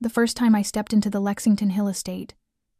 The first time I stepped into the Lexington Hill estate,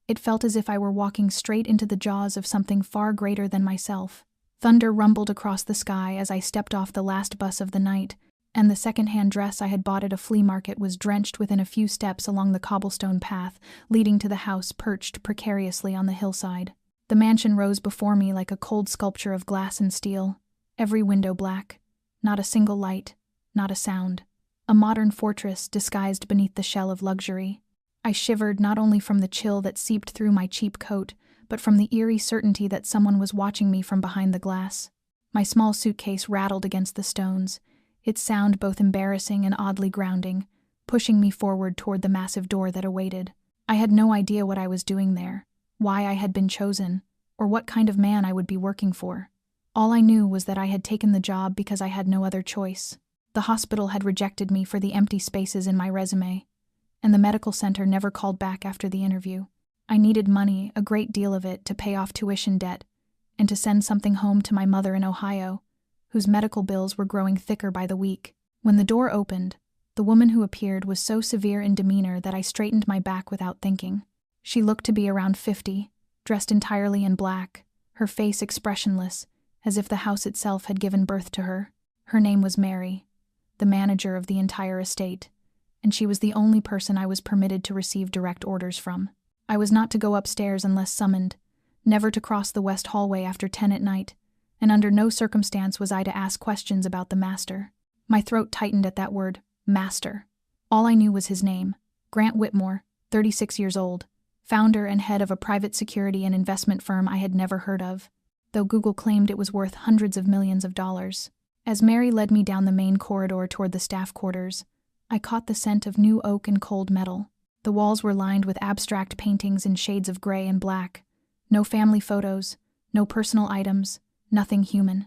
it felt as if I were walking straight into the jaws of something far greater than myself. Thunder rumbled across the sky as I stepped off the last bus of the night, and the second-hand dress I had bought at a flea market was drenched within a few steps along the cobblestone path leading to the house perched precariously on the hillside. The mansion rose before me like a cold sculpture of glass and steel, every window black, not a single light, not a sound. A modern fortress disguised beneath the shell of luxury. I shivered not only from the chill that seeped through my cheap coat, but from the eerie certainty that someone was watching me from behind the glass. My small suitcase rattled against the stones, its sound both embarrassing and oddly grounding, pushing me forward toward the massive door that awaited. I had no idea what I was doing there, why I had been chosen, or what kind of man I would be working for. All I knew was that I had taken the job because I had no other choice. The hospital had rejected me for the empty spaces in my resume, and the medical center never called back after the interview. I needed money, a great deal of it, to pay off tuition debt, and to send something home to my mother in Ohio, whose medical bills were growing thicker by the week. When the door opened, the woman who appeared was so severe in demeanor that I straightened my back without thinking. She looked to be around 50, dressed entirely in black, her face expressionless, as if the house itself had given birth to her. Her name was Mary, the manager of the entire estate, and she was the only person I was permitted to receive direct orders from. I was not to go upstairs unless summoned, never to cross the west hallway after 10 at night, and under no circumstance was I to ask questions about the master. My throat tightened at that word, master. All I knew was his name, Grant Whitmore, 36 years old, founder and head of a private security and investment firm I had never heard of, though Google claimed it was worth hundreds of millions of dollars. As Mary led me down the main corridor toward the staff quarters, I caught the scent of new oak and cold metal. The walls were lined with abstract paintings in shades of gray and black. No family photos, no personal items, nothing human.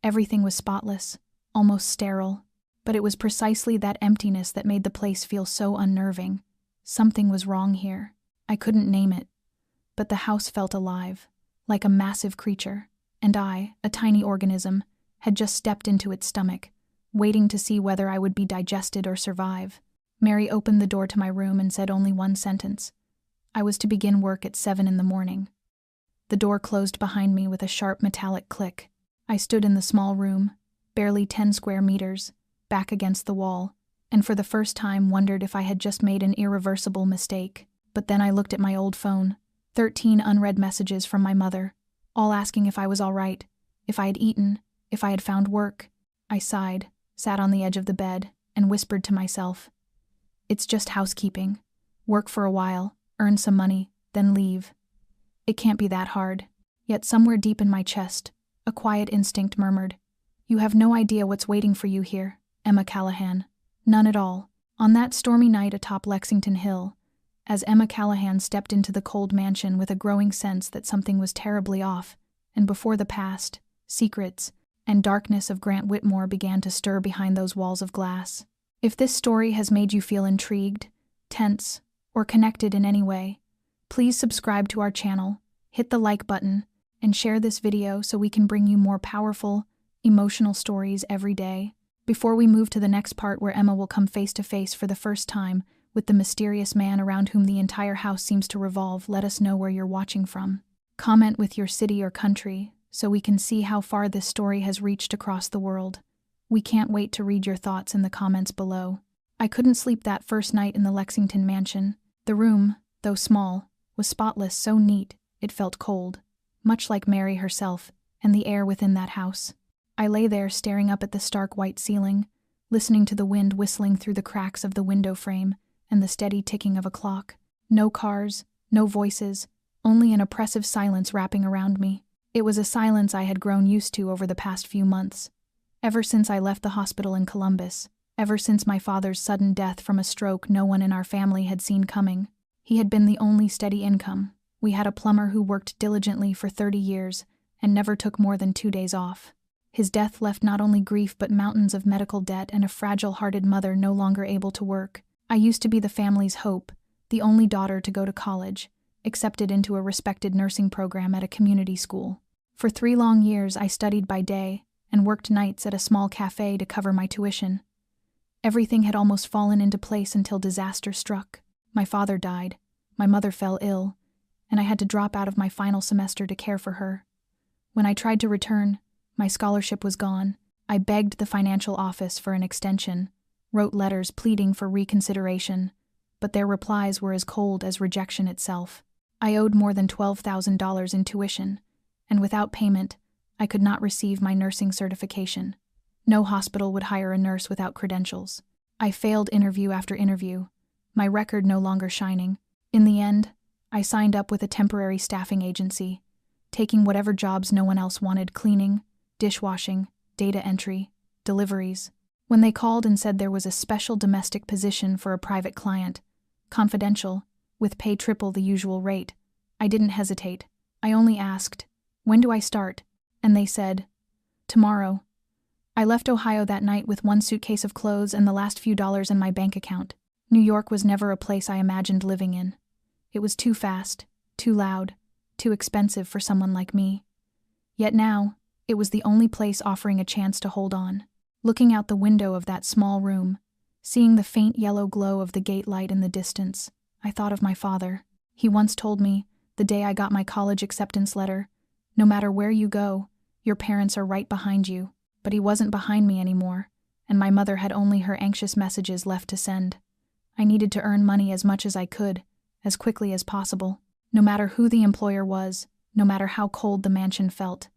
Everything was spotless, almost sterile. But it was precisely that emptiness that made the place feel so unnerving. Something was wrong here. I couldn't name it. But the house felt alive, like a massive creature, and I, a tiny organism, had just stepped into its stomach, waiting to see whether I would be digested or survive. Mary opened the door to my room and said only one sentence. I was to begin work at 7 in the morning. The door closed behind me with a sharp metallic click. I stood in the small room, barely 10 square meters, back against the wall, and for the first time wondered if I had just made an irreversible mistake. But then I looked at my old phone, 13 unread messages from my mother, all asking if I was all right, if I had eaten, if I had found work. I sighed, sat on the edge of the bed, and whispered to myself, "It's just housekeeping. Work for a while, earn some money, then leave. It can't be that hard." Yet somewhere deep in my chest, a quiet instinct murmured, "You have no idea what's waiting for you here, Emma Callahan. None at all." On that stormy night atop Lexington Hill, as Emma Callahan stepped into the cold mansion with a growing sense that something was terribly off, and before the past, secrets, and darkness of Grant Whitmore began to stir behind those walls of glass. If this story has made you feel intrigued, tense, or connected in any way, please subscribe to our channel, hit the like button, and share this video so we can bring you more powerful, emotional stories every day. Before we move to the next part where Emma will come face to face for the first time with the mysterious man around whom the entire house seems to revolve, let us know where you're watching from. Comment with your city or country so we can see how far this story has reached across the world. We can't wait to read your thoughts in the comments below. I couldn't sleep that first night in the Lexington mansion. The room, though small, was spotless, so neat it felt cold, much like Mary herself and the air within that house. I lay there staring up at the stark white ceiling, listening to the wind whistling through the cracks of the window frame and the steady ticking of a clock. No cars, no voices, only an oppressive silence wrapping around me. It was a silence I had grown used to over the past few months. Ever since I left the hospital in Columbus, ever since my father's sudden death from a stroke no one in our family had seen coming. He had been the only steady income. We had a plumber who worked diligently for 30 years and never took more than 2 days off. His death left not only grief but mountains of medical debt and a fragile-hearted mother no longer able to work. I used to be the family's hope, the only daughter to go to college, accepted into a respected nursing program at a community school. For 3 long years I studied by day and worked nights at a small cafe to cover my tuition. Everything had almost fallen into place until disaster struck. My father died, my mother fell ill, and I had to drop out of my final semester to care for her. When I tried to return, my scholarship was gone. I begged the financial office for an extension, wrote letters pleading for reconsideration, but their replies were as cold as rejection itself. I owed more than $12,000 in tuition, and without payment, I could not receive my nursing certification. No hospital would hire a nurse without credentials. I failed interview after interview, my record no longer shining. In the end, I signed up with a temporary staffing agency, taking whatever jobs no one else wanted: cleaning, dishwashing, data entry, deliveries. When they called and said there was a special domestic position for a private client, confidential, with pay triple the usual rate, I didn't hesitate. I only asked, "When do I start?" And they said, "Tomorrow." I left Ohio that night with one suitcase of clothes and the last few dollars in my bank account. New York was never a place I imagined living in. It was too fast, too loud, too expensive for someone like me. Yet now, it was the only place offering a chance to hold on. Looking out the window of that small room, seeing the faint yellow glow of the gate light in the distance, I thought of my father. He once told me, the day I got my college acceptance letter, "No matter where you go, your parents are right behind you." But he wasn't behind me anymore, and my mother had only her anxious messages left to send. I needed to earn money as much as I could, as quickly as possible. No matter who the employer was, no matter how cold the mansion felt,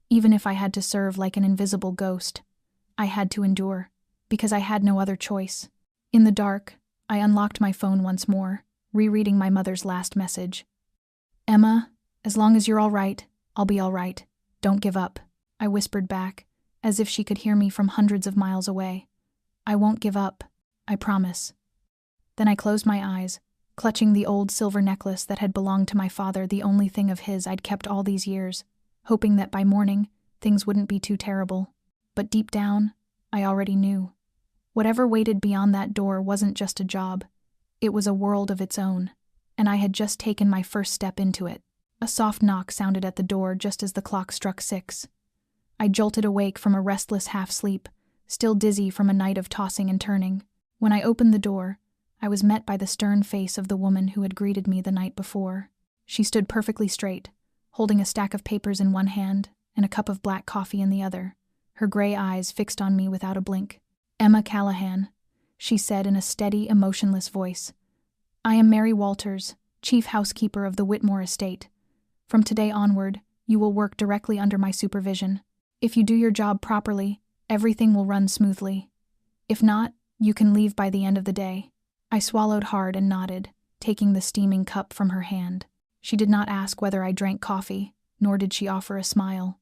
even if I had to serve like an invisible ghost, I had to endure, because I had no other choice. In the dark, I unlocked my phone once more, rereading my mother's last message. "Emma, as long as you're all right, I'll be all right. Don't give up," I whispered back, as if she could hear me from hundreds of miles away. "I won't give up, I promise." Then I closed my eyes, clutching the old silver necklace that had belonged to my father, the only thing of his I'd kept all these years, hoping that by morning, things wouldn't be too terrible. But deep down, I already knew. Whatever waited beyond that door wasn't just a job. It was a world of its own, and I had just taken my first step into it. A soft knock sounded at the door just as the clock struck 6. I jolted awake from a restless half-sleep, still dizzy from a night of tossing and turning. When I opened the door, I was met by the stern face of the woman who had greeted me the night before. She stood perfectly straight, holding a stack of papers in one hand and a cup of black coffee in the other, her gray eyes fixed on me without a blink. "Emma Callahan," she said in a steady, emotionless voice. "I am Mary Walters, chief housekeeper of the Whitmore estate. From today onward, you will work directly under my supervision. If you do your job properly, everything will run smoothly. If not, you can leave by the end of the day." I swallowed hard and nodded, taking the steaming cup from her hand. She did not ask whether I drank coffee, nor did she offer a smile.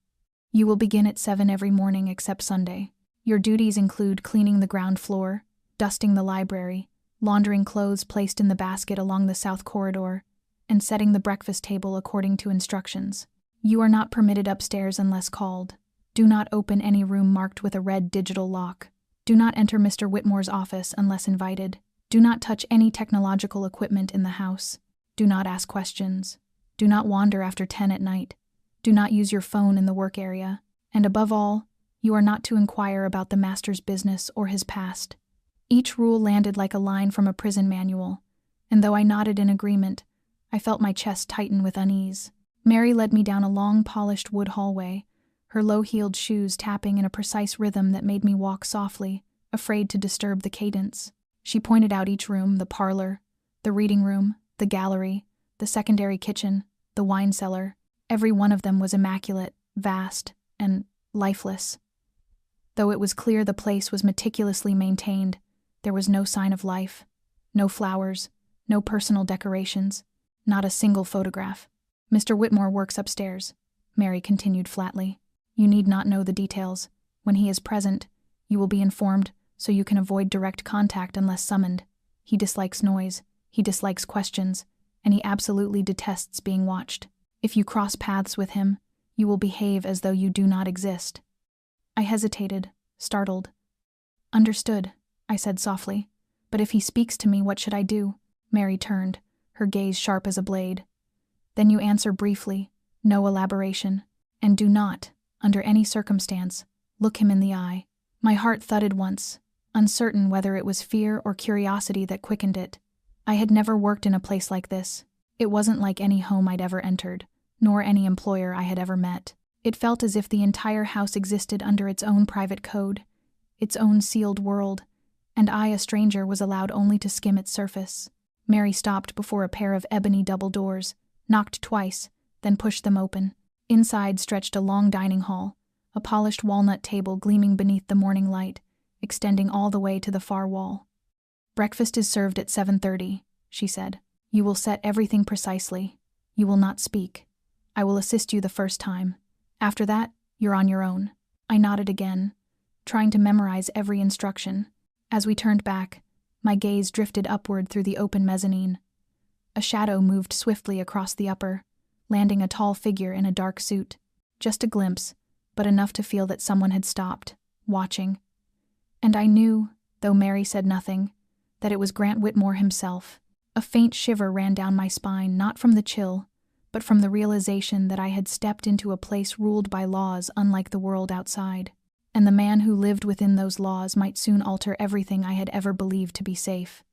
"You will begin at 7 every morning except Sunday. Your duties include cleaning the ground floor, dusting the library, laundering clothes placed in the basket along the south corridor, and setting the breakfast table according to instructions. You are not permitted upstairs unless called. Do not open any room marked with a red digital lock. Do not enter Mr. Whitmore's office unless invited. Do not touch any technological equipment in the house. Do not ask questions. Do not wander after 10 at night. Do not use your phone in the work area. And above all, you are not to inquire about the master's business or his past." Each rule landed like a line from a prison manual, and though I nodded in agreement, I felt my chest tighten with unease. Mary led me down a long, polished wood hallway, her low-heeled shoes tapping in a precise rhythm that made me walk softly, afraid to disturb the cadence. She pointed out each room: the parlor, the reading room, the gallery, the secondary kitchen, the wine cellar. Every one of them was immaculate, vast, and lifeless. Though it was clear the place was meticulously maintained, there was no sign of life, no flowers, no personal decorations, not a single photograph. "Mr. Whitmore works upstairs," Mary continued flatly. "You need not know the details. When he is present, you will be informed so you can avoid direct contact unless summoned. He dislikes noise, he dislikes questions, and he absolutely detests being watched. If you cross paths with him, you will behave as though you do not exist." I hesitated, startled. "Understood," I said softly. "But if he speaks to me, what should I do?" Mary turned, her gaze sharp as a blade. "Then you answer briefly, no elaboration, and do not, under any circumstance, look him in the eye." My heart thudded once, uncertain whether it was fear or curiosity that quickened it. I had never worked in a place like this. It wasn't like any home I'd ever entered, nor any employer I had ever met. It felt as if the entire house existed under its own private code, its own sealed world, and I, a stranger, was allowed only to skim its surface. Mary stopped before a pair of ebony double doors, knocked twice, then pushed them open. Inside stretched a long dining hall, a polished walnut table gleaming beneath the morning light, extending all the way to the far wall. "Breakfast is served at 7:30, she said. "You will set everything precisely. You will not speak. I will assist you the first time. After that, you're on your own." I nodded again, trying to memorize every instruction. As we turned back, my gaze drifted upward through the open mezzanine. A shadow moved swiftly across the upper, landing a tall figure in a dark suit. Just a glimpse, but enough to feel that someone had stopped, watching. And I knew, though Mary said nothing, that it was Grant Whitmore himself. A faint shiver ran down my spine, not from the chill, but from the realization that I had stepped into a place ruled by laws unlike the world outside, and the man who lived within those laws might soon alter everything I had ever believed to be safe.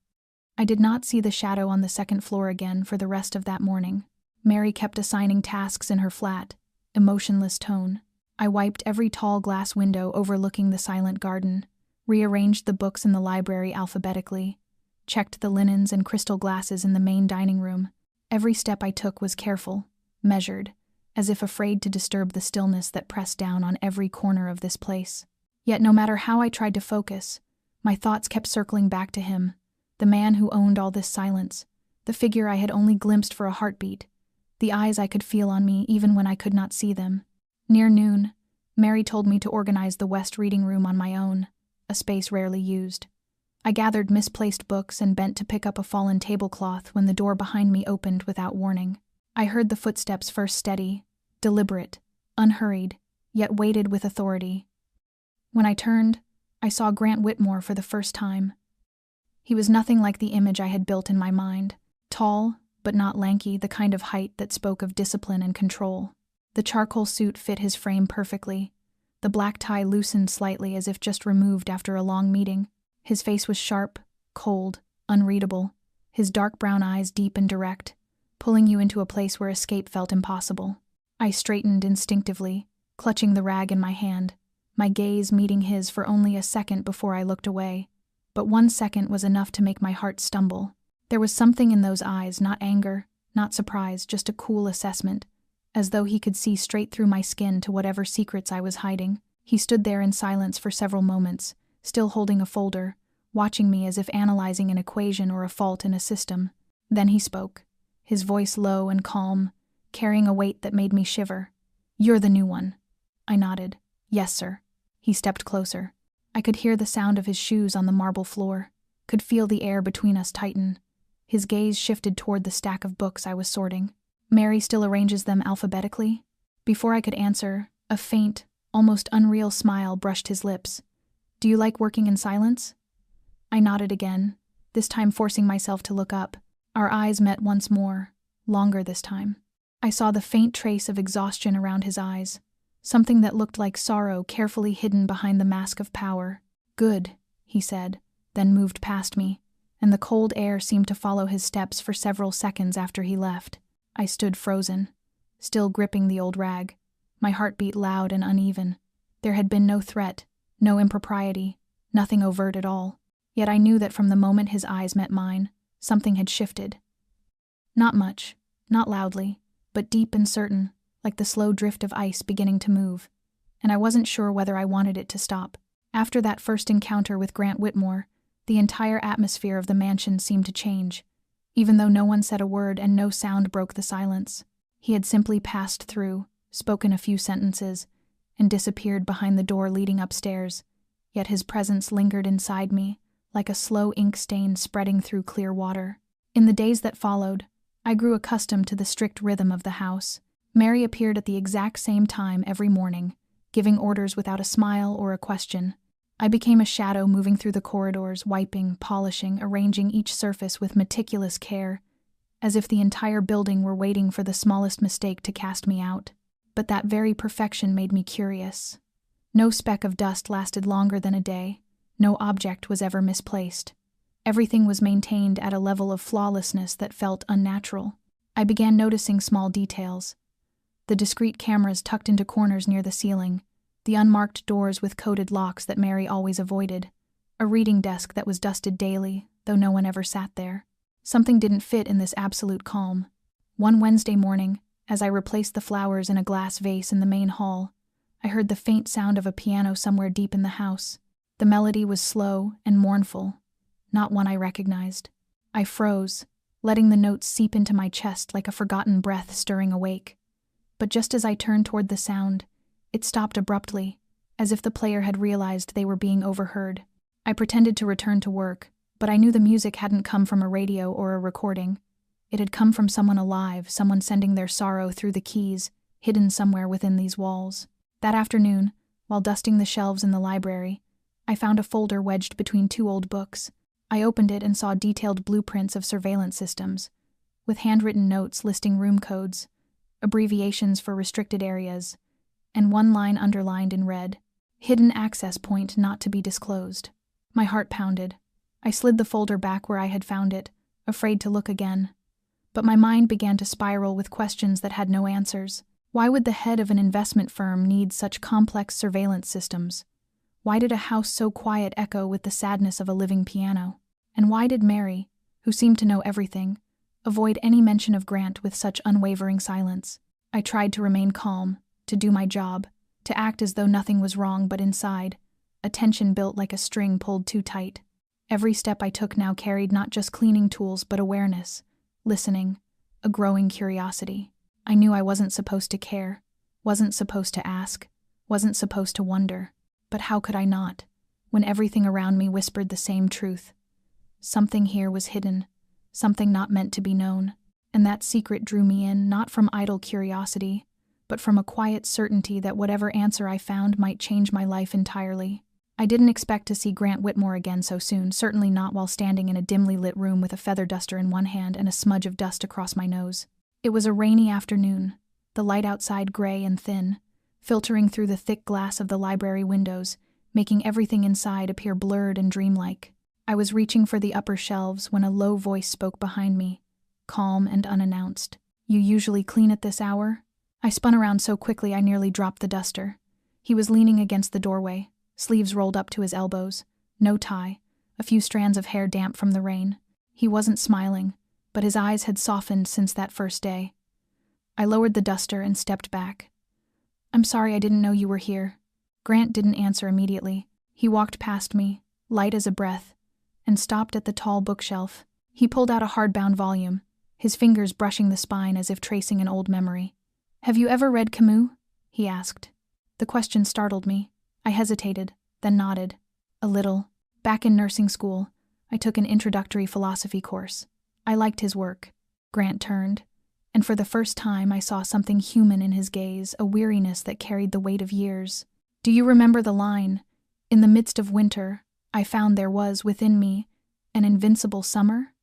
I did not see the shadow on the second floor again for the rest of that morning. Mary kept assigning tasks in her flat, emotionless tone. I wiped every tall glass window overlooking the silent garden, rearranged the books in the library alphabetically, checked the linens and crystal glasses in the main dining room. Every step I took was careful, measured, as if afraid to disturb the stillness that pressed down on every corner of this place. Yet no matter how I tried to focus, my thoughts kept circling back to him, the man who owned all this silence, the figure I had only glimpsed for a heartbeat, the eyes I could feel on me even when I could not see them. Near noon, Mary told me to organize the West reading room on my own, a space rarely used. I gathered misplaced books and bent to pick up a fallen tablecloth when the door behind me opened without warning. I heard the footsteps first steady, deliberate, unhurried, yet weighted with authority. When I turned, I saw Grant Whitmore for the first time. He was nothing like the image I had built in my mind. Tall, but not lanky, the kind of height that spoke of discipline and control. The charcoal suit fit his frame perfectly. The black tie loosened slightly as if just removed after a long meeting. His face was sharp, cold, unreadable, his dark brown eyes deep and direct, pulling you into a place where escape felt impossible. I straightened instinctively, clutching the rag in my hand, my gaze meeting his for only a second before I looked away. But 1 second was enough to make my heart stumble. There was something in those eyes, not anger, not surprise, just a cool assessment, as though he could see straight through my skin to whatever secrets I was hiding. He stood there in silence for several moments, still holding a folder, watching me as if analyzing an equation or a fault in a system. Then he spoke, his voice low and calm, carrying a weight that made me shiver. "You're the new one." I nodded. "Yes, sir." He stepped closer. I could hear the sound of his shoes on the marble floor, could feel the air between us tighten. His gaze shifted toward the stack of books I was sorting. "Mary still arranges them alphabetically?" Before I could answer, a faint, almost unreal smile brushed his lips. "Do you like working in silence?" I nodded again, this time forcing myself to look up. Our eyes met once more, longer this time. I saw the faint trace of exhaustion around his eyes, something that looked like sorrow carefully hidden behind the mask of power. "Good," he said, then moved past me, and the cold air seemed to follow his steps for several seconds after he left. I stood frozen, still gripping the old rag, my heart beat loud and uneven. There had been no threat, no impropriety, nothing overt at all. Yet I knew that from the moment his eyes met mine, something had shifted. Not much, not loudly, but deep and certain, like the slow drift of ice beginning to move, and I wasn't sure whether I wanted it to stop. After that first encounter with Grant Whitmore, the entire atmosphere of the mansion seemed to change, even though no one said a word and no sound broke the silence. He had simply passed through, spoken a few sentences, and disappeared behind the door leading upstairs, yet his presence lingered inside me, like a slow ink stain spreading through clear water. In the days that followed, I grew accustomed to the strict rhythm of the house. Mary appeared at the exact same time every morning, giving orders without a smile or a question. I became a shadow moving through the corridors, wiping, polishing, arranging each surface with meticulous care, as if the entire building were waiting for the smallest mistake to cast me out. But that very perfection made me curious. No speck of dust lasted longer than a day, No object was ever misplaced. Everything was maintained at a level of flawlessness that felt unnatural. I began noticing small details. The discreet cameras tucked into corners near the ceiling, the unmarked doors with coded locks that Mary always avoided, a reading desk that was dusted daily, though no one ever sat there. Something didn't fit in this absolute calm. One Wednesday morning, as I replaced the flowers in a glass vase in the main hall, I heard the faint sound of a piano somewhere deep in the house. The melody was slow and mournful, not one I recognized. I froze, letting the notes seep into my chest like a forgotten breath stirring awake. But just as I turned toward the sound, it stopped abruptly, as if the player had realized they were being overheard. I pretended to return to work, but I knew the music hadn't come from a radio or a recording. It had come from someone alive, someone sending their sorrow through the keys, hidden somewhere within these walls. That afternoon, while dusting the shelves in the library, I found a folder wedged between two old books. I opened it and saw detailed blueprints of surveillance systems, with handwritten notes listing room codes, abbreviations for restricted areas, and one line underlined in red, "Hidden access point not to be disclosed." My heart pounded. I slid the folder back where I had found it, afraid to look again. But my mind began to spiral with questions that had no answers. Why would the head of an investment firm need such complex surveillance systems? Why did a house so quiet echo with the sadness of a living piano? And why did Mary, who seemed to know everything, avoid any mention of Grant with such unwavering silence? I tried to remain calm, to do my job, to act as though nothing was wrong, but inside, a tension built like a string pulled too tight. Every step I took now carried not just cleaning tools but awareness, listening, a growing curiosity. I knew I wasn't supposed to care, wasn't supposed to ask, wasn't supposed to wonder. But how could I not, when everything around me whispered the same truth? Something here was hidden, something not meant to be known, and that secret drew me in, not from idle curiosity, but from a quiet certainty that whatever answer I found might change my life entirely. I didn't expect to see Grant Whitmore again so soon, certainly not while standing in a dimly lit room with a feather duster in one hand and a smudge of dust across my nose. It was a rainy afternoon, the light outside gray and thin, filtering through the thick glass of the library windows, making everything inside appear blurred and dreamlike. I was reaching for the upper shelves when a low voice spoke behind me, calm and unannounced. "You usually clean at this hour?" I spun around so quickly I nearly dropped the duster. He was leaning against the doorway, sleeves rolled up to his elbows, no tie, a few strands of hair damp from the rain. He wasn't smiling, but his eyes had softened since that first day. I lowered the duster and stepped back. "I'm sorry, I didn't know you were here." Grant didn't answer immediately. He walked past me, light as a breath, and stopped at the tall bookshelf. He pulled out a hardbound volume, his fingers brushing the spine as if tracing an old memory. "Have you ever read Camus?" he asked. The question startled me. I hesitated, then nodded. "A little. Back in nursing school, I took an introductory philosophy course. I liked his work." Grant turned, and for the first time I saw something human in his gaze, a weariness that carried the weight of years. "Do you remember the line, 'In the midst of winter, I found there was within me an invincible summer'?"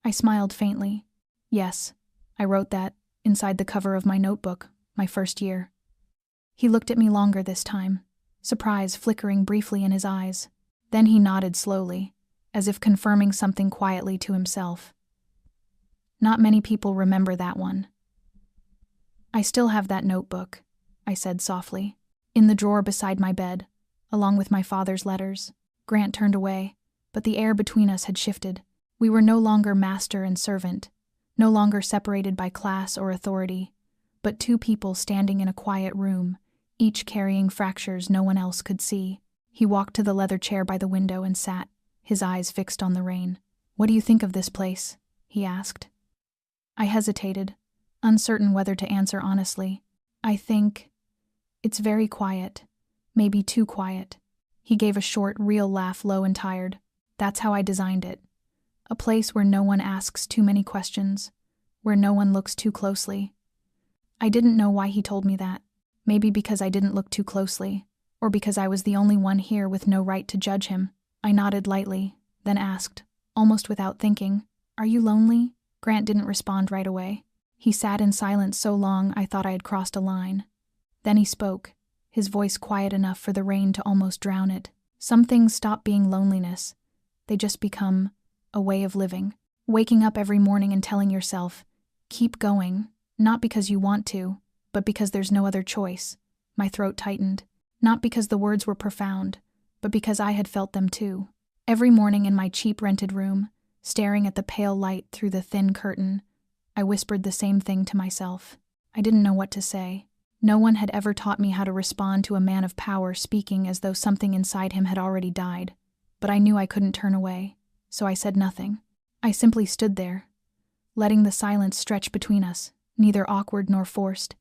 I smiled faintly. "Yes, I wrote that inside the cover of my notebook, my first year." He looked at me longer this time, surprise flickering briefly in his eyes. Then he nodded slowly, as if confirming something quietly to himself. "Not many people remember that one." "I still have that notebook," I said softly, "in the drawer beside my bed, along with my father's letters." Grant turned away, but the air between us had shifted. We were no longer master and servant, no longer separated by class or authority, but two people standing in a quiet room, each carrying fractures no one else could see. He walked to the leather chair by the window and sat, his eyes fixed on the rain. "What do you think of this place?" he asked. I hesitated, uncertain whether to answer honestly. "I think it's very quiet, maybe too quiet." He gave a short, real laugh, low and tired. "That's how I designed it. A place where no one asks too many questions, where no one looks too closely." I didn't know why he told me that. Maybe because I didn't look too closely, or because I was the only one here with no right to judge him. I nodded lightly, then asked, almost without thinking, "Are you lonely?" Grant didn't respond right away. He sat in silence so long I thought I had crossed a line. Then he spoke, his voice quiet enough for the rain to almost drown it. Some things stop being loneliness. They just become a way of living. Waking up every morning and telling yourself, keep going, not because you want to, but because there's no other choice. My throat tightened. Not because the words were profound, but because I had felt them too. Every morning in my cheap rented room, staring at the pale light through the thin curtain, I whispered the same thing to myself. I didn't know what to say. No one had ever taught me how to respond to a man of power speaking as though something inside him had already died. But I knew I couldn't turn away, so I said nothing. I simply stood there, letting the silence stretch between us, neither awkward nor forced.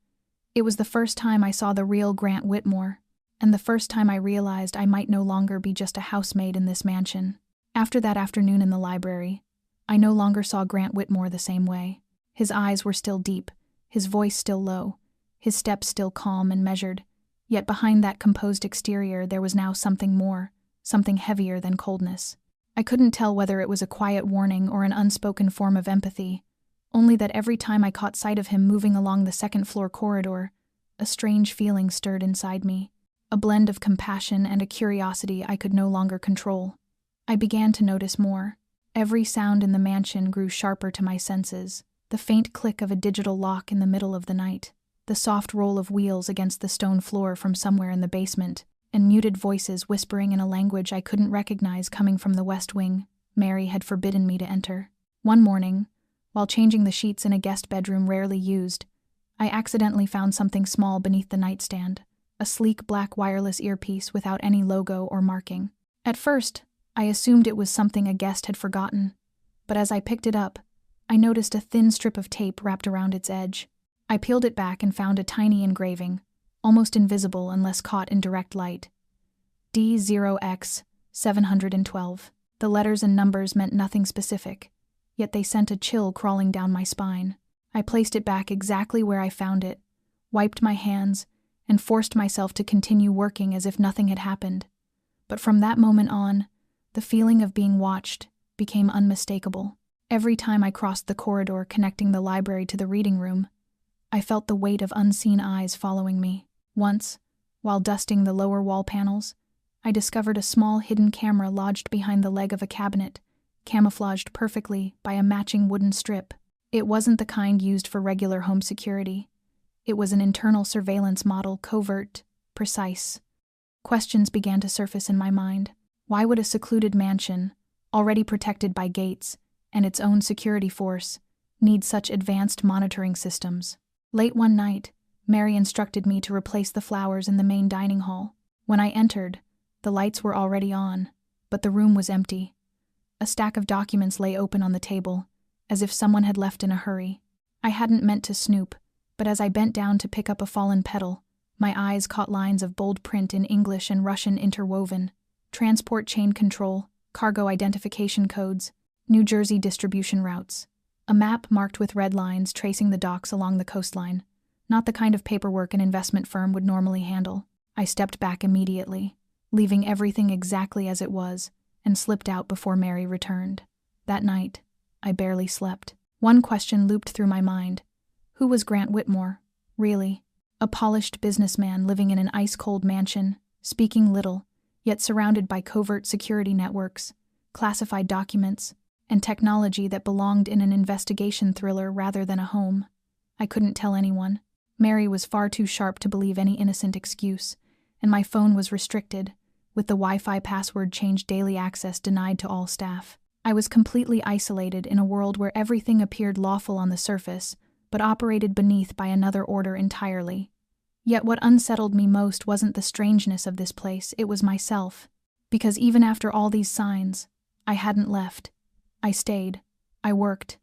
It was the first time I saw the real Grant Whitmore, and the first time I realized I might no longer be just a housemaid in this mansion. After that afternoon in the library, I no longer saw Grant Whitmore the same way. His eyes were still deep, his voice still low, his steps still calm and measured, yet behind that composed exterior there was now something more, something heavier than coldness. I couldn't tell whether it was a quiet warning or an unspoken form of empathy, only that every time I caught sight of him moving along the second-floor corridor, a strange feeling stirred inside me, a blend of compassion and a curiosity I could no longer control. I began to notice more. Every sound in the mansion grew sharper to my senses, the faint click of a digital lock in the middle of the night, the soft roll of wheels against the stone floor from somewhere in the basement, and muted voices whispering in a language I couldn't recognize coming from the West Wing. Mary had forbidden me to enter. One morning, while changing the sheets in a guest bedroom rarely used, I accidentally found something small beneath the nightstand, a sleek black wireless earpiece without any logo or marking. At first, I assumed it was something a guest had forgotten, but as I picked it up, I noticed a thin strip of tape wrapped around its edge. I peeled it back and found a tiny engraving, almost invisible unless caught in direct light. D0X712. The letters and numbers meant nothing specific, yet they sent a chill crawling down my spine. I placed it back exactly where I found it, wiped my hands, and forced myself to continue working as if nothing had happened. But from that moment on, the feeling of being watched became unmistakable. Every time I crossed the corridor connecting the library to the reading room, I felt the weight of unseen eyes following me. Once, while dusting the lower wall panels, I discovered a small hidden camera lodged behind the leg of a cabinet, camouflaged perfectly by a matching wooden strip. It wasn't the kind used for regular home security. It was an internal surveillance model, covert, precise. Questions began to surface in my mind. Why would a secluded mansion, already protected by gates and its own security force, need such advanced monitoring systems? Late one night, Mary instructed me to replace the flowers in the main dining hall. When I entered, the lights were already on, but the room was empty. A stack of documents lay open on the table, as if someone had left in a hurry. I hadn't meant to snoop, but as I bent down to pick up a fallen petal, my eyes caught lines of bold print in English and Russian interwoven. Transport chain control, cargo identification codes, New Jersey distribution routes. A map marked with red lines tracing the docks along the coastline, not the kind of paperwork an investment firm would normally handle. I stepped back immediately, leaving everything exactly as it was, and slipped out before Mary returned. That night, I barely slept. One question looped through my mind. Who was Grant Whitmore, really? A polished businessman living in an ice-cold mansion, speaking little, yet surrounded by covert security networks, classified documents, and technology that belonged in an investigation thriller rather than a home. I couldn't tell anyone. Mary was far too sharp to believe any innocent excuse, and my phone was restricted, with the Wi-Fi password change daily access denied to all staff. I was completely isolated in a world where everything appeared lawful on the surface, but operated beneath by another order entirely. Yet what unsettled me most wasn't the strangeness of this place, it was myself. Because even after all these signs, I hadn't left. I stayed. I worked.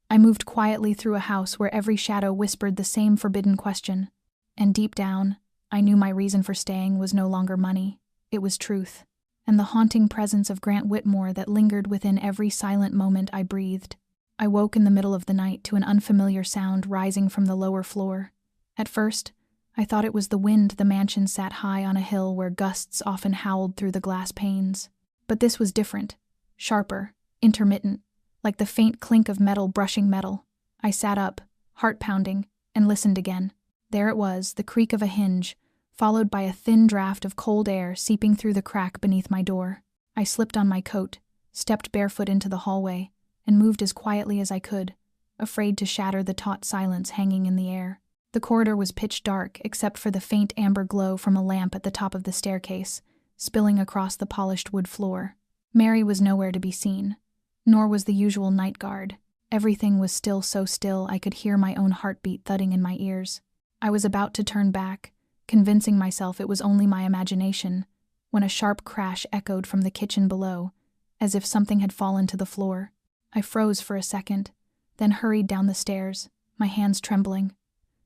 I moved quietly through a house where every shadow whispered the same forbidden question. And deep down, I knew my reason for staying was no longer money. It was truth. And the haunting presence of Grant Whitmore that lingered within every silent moment I breathed. I woke in the middle of the night to an unfamiliar sound rising from the lower floor. At first, I thought it was the wind. The mansion sat high on a hill where gusts often howled through the glass panes. But this was different, sharper, intermittent, like the faint clink of metal brushing metal. I sat up, heart pounding, and listened again. There it was, the creak of a hinge, followed by a thin draft of cold air seeping through the crack beneath my door. I slipped on my coat, stepped barefoot into the hallway, and moved as quietly as I could, afraid to shatter the taut silence hanging in the air. The corridor was pitch dark except for the faint amber glow from a lamp at the top of the staircase, spilling across the polished wood floor. Mary was nowhere to be seen, nor was the usual night guard. Everything was still so still I could hear my own heartbeat thudding in my ears. I was about to turn back, convincing myself it was only my imagination, when a sharp crash echoed from the kitchen below, as if something had fallen to the floor. I froze for a second, then hurried down the stairs, my hands trembling.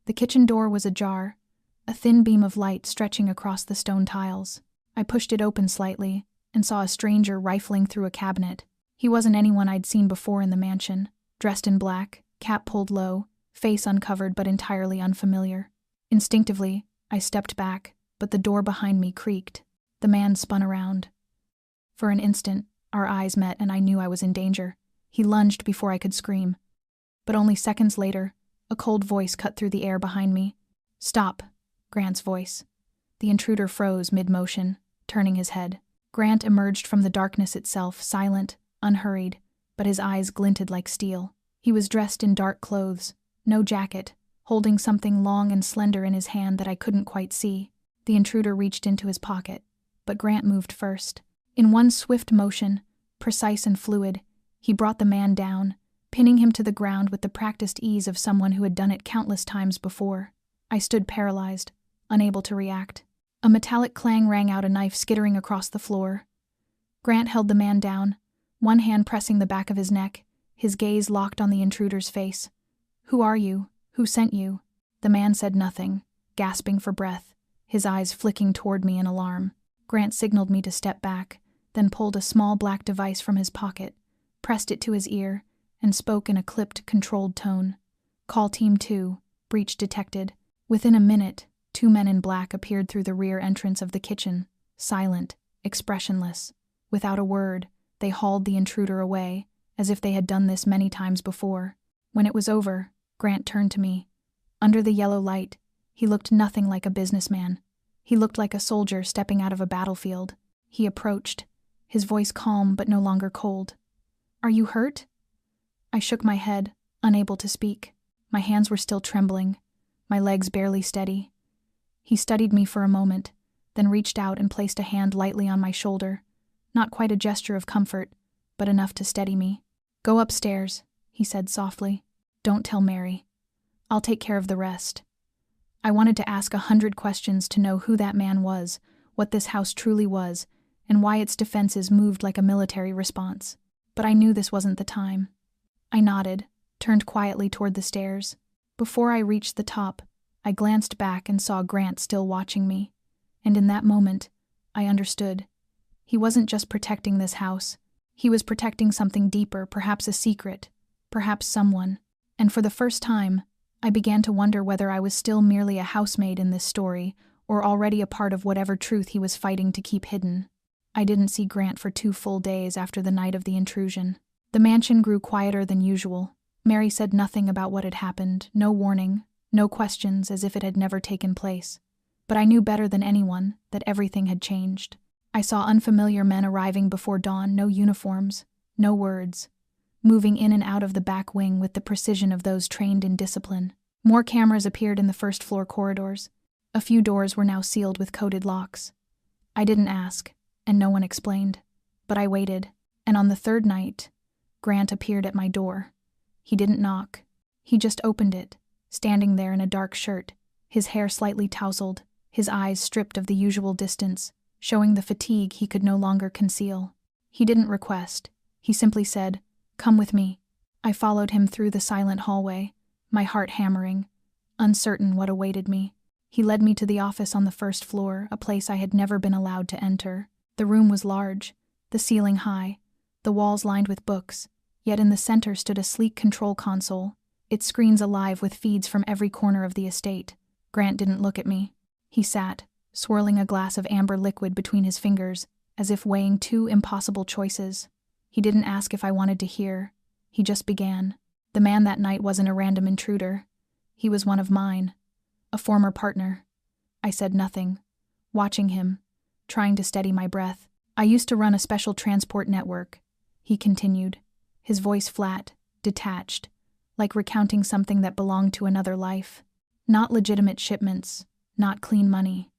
The kitchen door was ajar, a thin beam of light stretching across the stone tiles. I pushed it open slightly and saw a stranger rifling through a cabinet. He wasn't anyone I'd seen before in the mansion, dressed in black, cap pulled low, face uncovered but entirely unfamiliar. Instinctively, I stepped back, but the door behind me creaked. The man spun around. For an instant, our eyes met and I knew I was in danger. He lunged before I could scream. But only seconds later, a cold voice cut through the air behind me. "Stop," Grant's voice. The intruder froze mid-motion, turning his head. Grant emerged from the darkness itself, silent, unhurried, but his eyes glinted like steel. He was dressed in dark clothes, no jacket, holding something long and slender in his hand that I couldn't quite see. The intruder reached into his pocket, but Grant moved first. In one swift motion, precise and fluid, he brought the man down, pinning him to the ground with the practiced ease of someone who had done it countless times before. I stood paralyzed, unable to react. A metallic clang rang out, a knife skittering across the floor. Grant held the man down, one hand pressing the back of his neck, his gaze locked on the intruder's face. "Who are you? Who sent you?" The man said nothing, gasping for breath, his eyes flicking toward me in alarm. Grant signaled me to step back, then pulled a small black device from his pocket, pressed it to his ear, and spoke in a clipped, controlled tone. "Call Team 2, breach detected." Within a minute, 2 men in black appeared through the rear entrance of the kitchen, silent, expressionless. Without a word, they hauled the intruder away, as if they had done this many times before. When it was over, Grant turned to me. Under the yellow light, he looked nothing like a businessman. He looked like a soldier stepping out of a battlefield. He approached, his voice calm but no longer cold. "Are you hurt?" I shook my head, unable to speak. My hands were still trembling, my legs barely steady. He studied me for a moment, then reached out and placed a hand lightly on my shoulder. Not quite a gesture of comfort, but enough to steady me. "Go upstairs," he said softly. "Don't tell Mary. I'll take care of the rest." I wanted to ask 100 questions to know who that man was, what this house truly was, and why its defenses moved like a military response. But I knew this wasn't the time. I nodded, turned quietly toward the stairs. Before I reached the top, I glanced back and saw Grant still watching me. And in that moment, I understood. He wasn't just protecting this house. He was protecting something deeper, perhaps a secret, perhaps someone. And for the first time, I began to wonder whether I was still merely a housemaid in this story, or already a part of whatever truth he was fighting to keep hidden. I didn't see Grant for 2 full days after the night of the intrusion. The mansion grew quieter than usual. Mary said nothing about what had happened, no warning, no questions, as if it had never taken place. But I knew better than anyone that everything had changed. I saw unfamiliar men arriving before dawn, no uniforms, no words, moving in and out of the back wing with the precision of those trained in discipline. More cameras appeared in the first-floor corridors. A few doors were now sealed with coded locks. I didn't ask, and no one explained. But I waited, and on the 3rd night, Grant appeared at my door. He didn't knock. He just opened it, standing there in a dark shirt, his hair slightly tousled, his eyes stripped of the usual distance, showing the fatigue he could no longer conceal. He didn't request. He simply said, "Come with me." I followed him through the silent hallway, my heart hammering, uncertain what awaited me. He led me to the office on the 1st floor, a place I had never been allowed to enter. The room was large, the ceiling high, the walls lined with books, yet in the center stood a sleek control console, its screens alive with feeds from every corner of the estate. Grant didn't look at me. He sat, swirling a glass of amber liquid between his fingers, as if weighing 2 impossible choices. He didn't ask if I wanted to hear. He just began. The man that night wasn't a random intruder. He was one of mine, a former partner. I said nothing, watching him, trying to steady my breath. I used to run a special transport network, he continued, his voice flat, detached, like recounting something that belonged to another life. Not legitimate shipments, not clean money.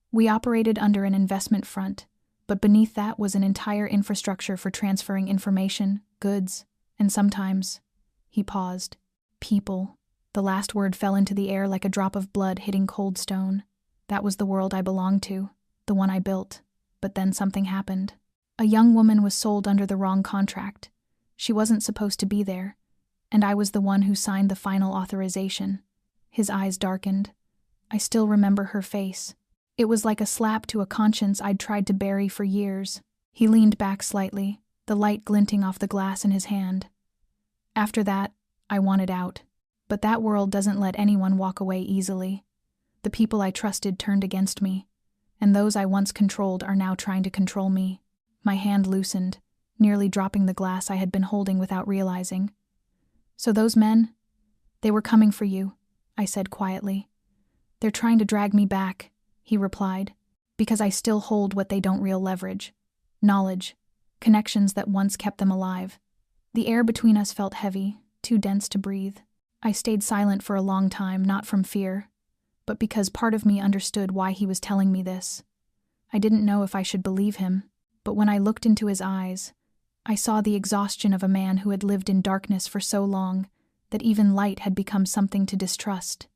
We operated under an investment front, but beneath that was an entire infrastructure for transferring information, goods, and sometimes, he paused, people. The last word fell into the air like a drop of blood hitting cold stone. That was the world I belonged to, the one I built. But then something happened. A young woman was sold under the wrong contract. She wasn't supposed to be there, and I was the one who signed the final authorization. His eyes darkened. I still remember her face. It was like a slap to a conscience I'd tried to bury for years. He leaned back slightly, the light glinting off the glass in his hand. After that, I wanted out. But that world doesn't let anyone walk away easily. The people I trusted turned against me, and those I once controlled are now trying to control me. My hand loosened, nearly dropping the glass I had been holding without realizing. So those men? They were coming for you, I said quietly. They're trying to drag me back, he replied, because I still hold what they don't real leverage. Knowledge, connections that once kept them alive. The air between us felt heavy, too dense to breathe. I stayed silent for a long time, not from fear, but because part of me understood why he was telling me this. I didn't know if I should believe him, but when I looked into his eyes, I saw the exhaustion of a man who had lived in darkness for so long that even light had become something to distrust.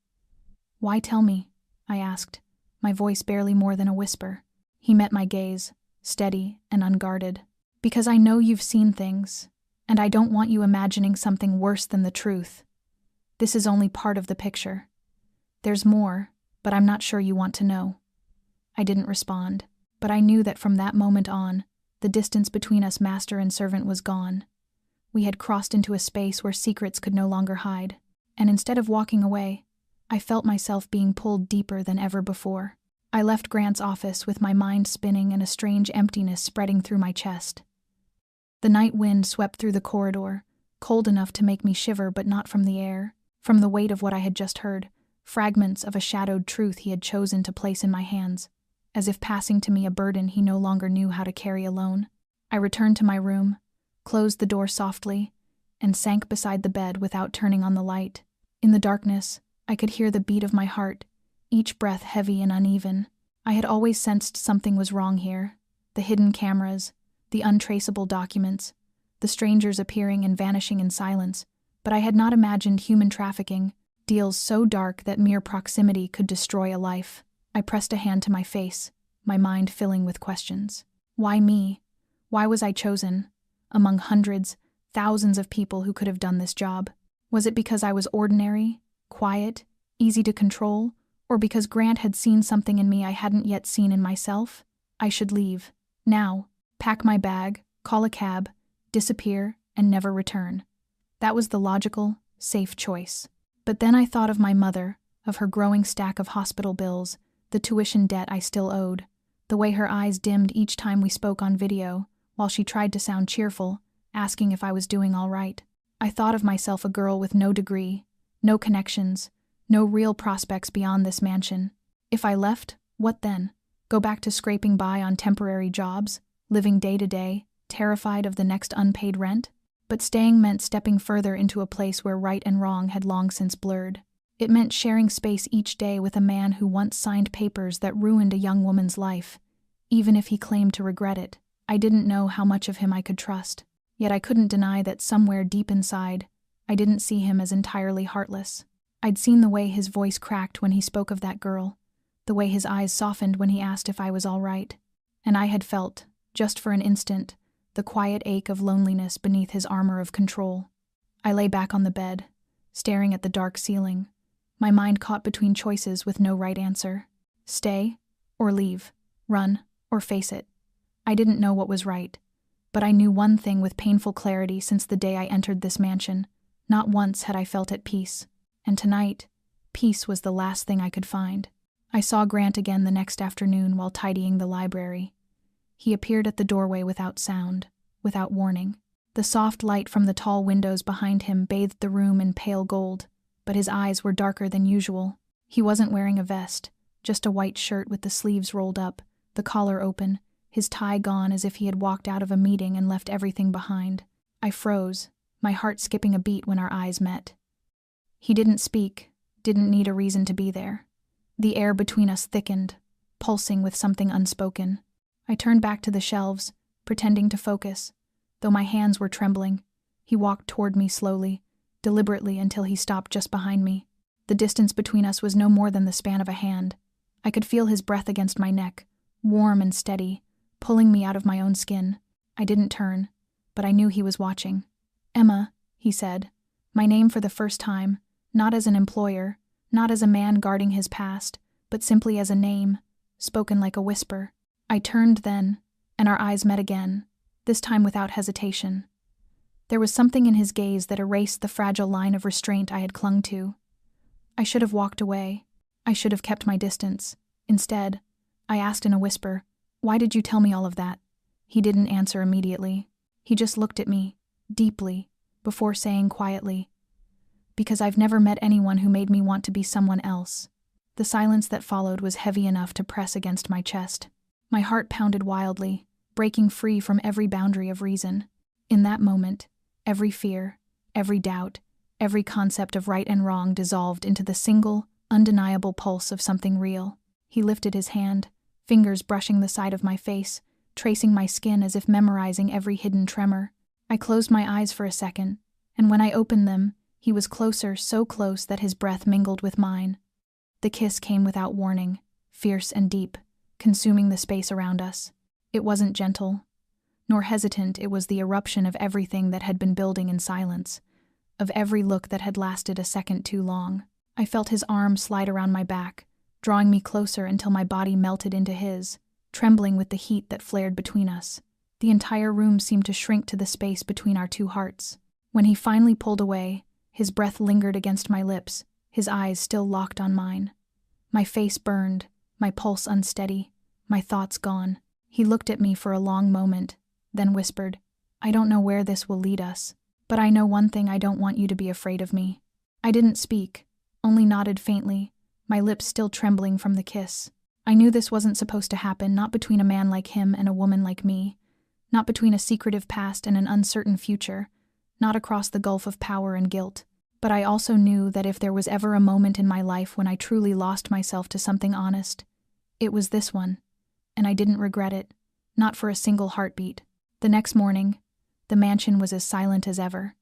"Why tell me?" I asked, my voice barely more than a whisper. He met my gaze, steady and unguarded. "Because I know you've seen things, and I don't want you imagining something worse than the truth. This is only part of the picture. There's more, but I'm not sure you want to know." I didn't respond, but I knew that from that moment on, the distance between us master and servant was gone. We had crossed into a space where secrets could no longer hide, and instead of walking away, I felt myself being pulled deeper than ever before. I left Grant's office with my mind spinning and a strange emptiness spreading through my chest. The night wind swept through the corridor, cold enough to make me shiver but not from the air, from the weight of what I had just heard, fragments of a shadowed truth he had chosen to place in my hands, as if passing to me a burden he no longer knew how to carry alone. I returned to my room, closed the door softly, and sank beside the bed without turning on the light. In the darkness, I could hear the beat of my heart, each breath heavy and uneven. I had always sensed something was wrong here. The hidden cameras, the untraceable documents, the strangers appearing and vanishing in silence, but I had not imagined human trafficking, deals so dark that mere proximity could destroy a life. I pressed a hand to my face, my mind filling with questions. Why me? Why was I chosen? Among hundreds, thousands of people who could have done this job. Was it because I was ordinary, quiet, easy to control, or because Grant had seen something in me I hadn't yet seen in myself? I should leave. Now. Pack my bag, call a cab, disappear, and never return. That was the logical, safe choice. But then I thought of my mother, of her growing stack of hospital bills, the tuition debt I still owed, the way her eyes dimmed each time we spoke on video, while she tried to sound cheerful, asking if I was doing all right. I thought of myself a girl with no degree, no connections, no real prospects beyond this mansion. If I left, what then? Go back to scraping by on temporary jobs, living day to day, terrified of the next unpaid rent? But staying meant stepping further into a place where right and wrong had long since blurred. It meant sharing space each day with a man who once signed papers that ruined a young woman's life, even if he claimed to regret it. I didn't know how much of him I could trust, yet I couldn't deny that somewhere deep inside, I didn't see him as entirely heartless. I'd seen the way his voice cracked when he spoke of that girl, the way his eyes softened when he asked if I was all right, and I had felt, just for an instant, the quiet ache of loneliness beneath his armor of control. I lay back on the bed, staring at the dark ceiling, my mind caught between choices with no right answer. Stay or leave, run or face it. I didn't know what was right, but I knew one thing with painful clarity since the day I entered this mansion. Not once had I felt at peace, and tonight, peace was the last thing I could find. I saw Grant again the next afternoon while tidying the library. He appeared at the doorway without sound, without warning. The soft light from the tall windows behind him bathed the room in pale gold, but his eyes were darker than usual. He wasn't wearing a vest, just a white shirt with the sleeves rolled up, the collar open, his tie gone as if he had walked out of a meeting and left everything behind. I froze, my heart skipping a beat when our eyes met. He didn't speak, didn't need a reason to be there. The air between us thickened, pulsing with something unspoken. I turned back to the shelves, pretending to focus. Though my hands were trembling, he walked toward me slowly, deliberately until he stopped just behind me. The distance between us was no more than the span of a hand. I could feel his breath against my neck, warm and steady, pulling me out of my own skin. I didn't turn, but I knew he was watching. "Emma," he said, my name for the first time, not as an employer, not as a man guarding his past, but simply as a name, spoken like a whisper. I turned then, and our eyes met again, this time without hesitation. There was something in his gaze that erased the fragile line of restraint I had clung to. I should have walked away. I should have kept my distance. Instead, I asked in a whisper, "Why did you tell me all of that?" He didn't answer immediately. He just looked at me, deeply, before saying quietly, "Because I've never met anyone who made me want to be someone else." The silence that followed was heavy enough to press against my chest. My heart pounded wildly, breaking free from every boundary of reason. In that moment, every fear, every doubt, every concept of right and wrong dissolved into the single, undeniable pulse of something real. He lifted his hand, fingers brushing the side of my face, tracing my skin as if memorizing every hidden tremor. I closed my eyes for a second, and when I opened them, he was closer, so close that his breath mingled with mine. The kiss came without warning, fierce and deep, consuming the space around us. It wasn't gentle, nor hesitant. It was the eruption of everything that had been building in silence, of every look that had lasted a second too long. I felt his arm slide around my back, drawing me closer until my body melted into his, trembling with the heat that flared between us. The entire room seemed to shrink to the space between our two hearts. When he finally pulled away, his breath lingered against my lips, his eyes still locked on mine. My face burned, my pulse unsteady, my thoughts gone. He looked at me for a long moment, then whispered, "I don't know where this will lead us, but I know one thing: I don't want you to be afraid of me." I didn't speak, only nodded faintly, my lips still trembling from the kiss. I knew this wasn't supposed to happen, not between a man like him and a woman like me, not between a secretive past and an uncertain future, not across the gulf of power and guilt. But I also knew that if there was ever a moment in my life when I truly lost myself to something honest, it was this one, and I didn't regret it, not for a single heartbeat. The next morning, the mansion was as silent as ever.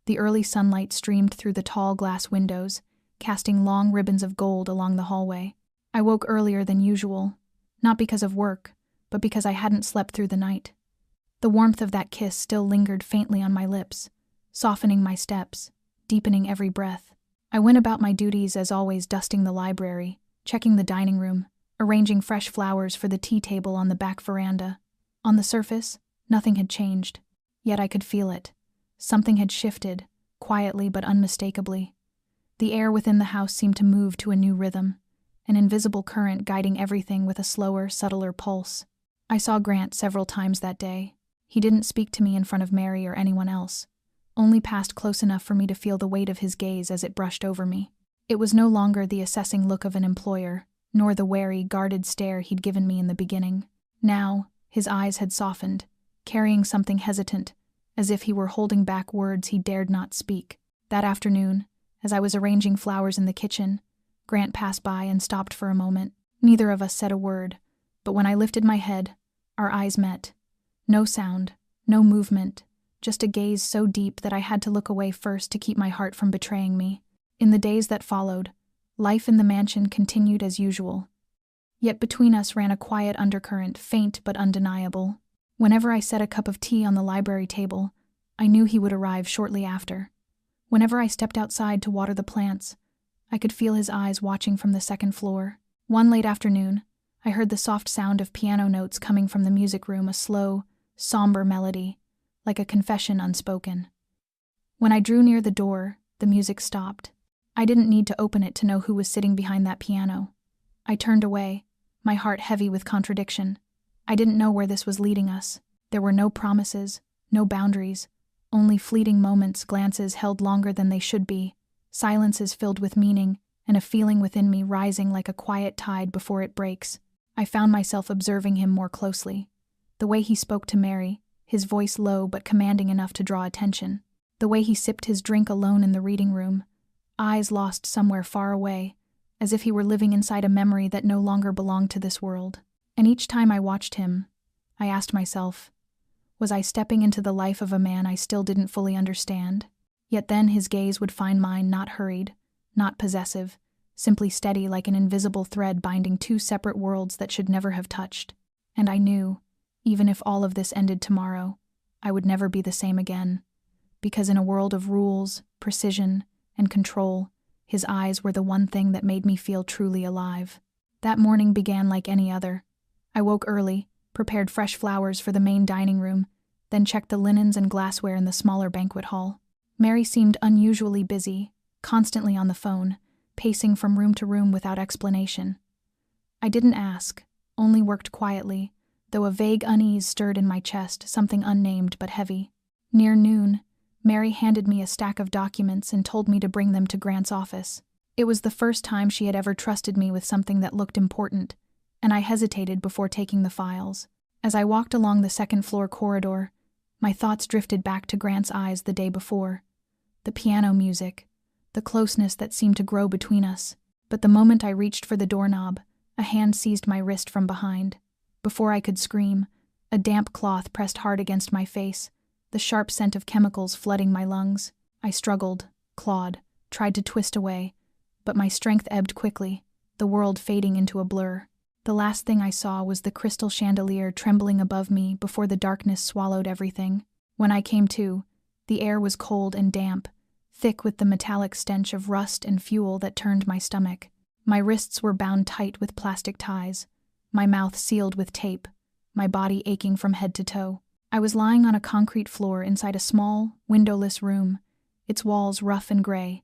The early sunlight streamed through the tall glass windows, casting long ribbons of gold along the hallway. I woke earlier than usual, not because of work, but because I hadn't slept through the night. The warmth of that kiss still lingered faintly on my lips, softening my steps, deepening every breath. I went about my duties as always, dusting the library, checking the dining room, arranging fresh flowers for the tea table on the back veranda. On the surface, nothing had changed, yet I could feel it. Something had shifted, quietly but unmistakably. The air within the house seemed to move to a new rhythm, an invisible current guiding everything with a slower, subtler pulse. I saw Grant several times that day. He didn't speak to me in front of Mary or anyone else, only passed close enough for me to feel the weight of his gaze as it brushed over me. It was no longer the assessing look of an employer, nor the wary, guarded stare he'd given me in the beginning. Now, his eyes had softened, carrying something hesitant, as if he were holding back words he dared not speak. That afternoon, as I was arranging flowers in the kitchen, Grant passed by and stopped for a moment. Neither of us said a word, but when I lifted my head, our eyes met. No sound, no movement, just a gaze so deep that I had to look away first to keep my heart from betraying me. In the days that followed, life in the mansion continued as usual. Yet between us ran a quiet undercurrent, faint but undeniable. Whenever I set a cup of tea on the library table, I knew he would arrive shortly after. Whenever I stepped outside to water the plants, I could feel his eyes watching from the second floor. One late afternoon, I heard the soft sound of piano notes coming from the music room, a slow, somber melody, like a confession unspoken. When I drew near the door, the music stopped. I didn't need to open it to know who was sitting behind that piano. I turned away, my heart heavy with contradiction. I didn't know where this was leading us. There were no promises, no boundaries, only fleeting moments, glances held longer than they should be, silences filled with meaning, and a feeling within me rising like a quiet tide before it breaks. I found myself observing him more closely. The way he spoke to Mary, his voice low but commanding enough to draw attention. The way he sipped his drink alone in the reading room, eyes lost somewhere far away, as if he were living inside a memory that no longer belonged to this world. And each time I watched him, I asked myself, was I stepping into the life of a man I still didn't fully understand? Yet then his gaze would find mine not hurried, not possessive, simply steady like an invisible thread binding two separate worlds that should never have touched. And I knew, even if all of this ended tomorrow, I would never be the same again. Because in a world of rules, precision, and control, his eyes were the one thing that made me feel truly alive. That morning began like any other. I woke early, prepared fresh flowers for the main dining room, then checked the linens and glassware in the smaller banquet hall. Mary seemed unusually busy, constantly on the phone, pacing from room to room without explanation. I didn't ask, only worked quietly, though a vague unease stirred in my chest, something unnamed but heavy. Near noon, Mary handed me a stack of documents and told me to bring them to Grant's office. It was the first time she had ever trusted me with something that looked important, and I hesitated before taking the files. As I walked along the second-floor corridor, my thoughts drifted back to Grant's eyes the day before. The piano music, the closeness that seemed to grow between us. But the moment I reached for the doorknob, a hand seized my wrist from behind. Before I could scream, a damp cloth pressed hard against my face, the sharp scent of chemicals flooding my lungs. I struggled, clawed, tried to twist away, but my strength ebbed quickly, the world fading into a blur. The last thing I saw was the crystal chandelier trembling above me before the darkness swallowed everything. When I came to, the air was cold and damp, thick with the metallic stench of rust and fuel that turned my stomach. My wrists were bound tight with plastic ties, my mouth sealed with tape, my body aching from head to toe. I was lying on a concrete floor inside a small, windowless room, its walls rough and gray,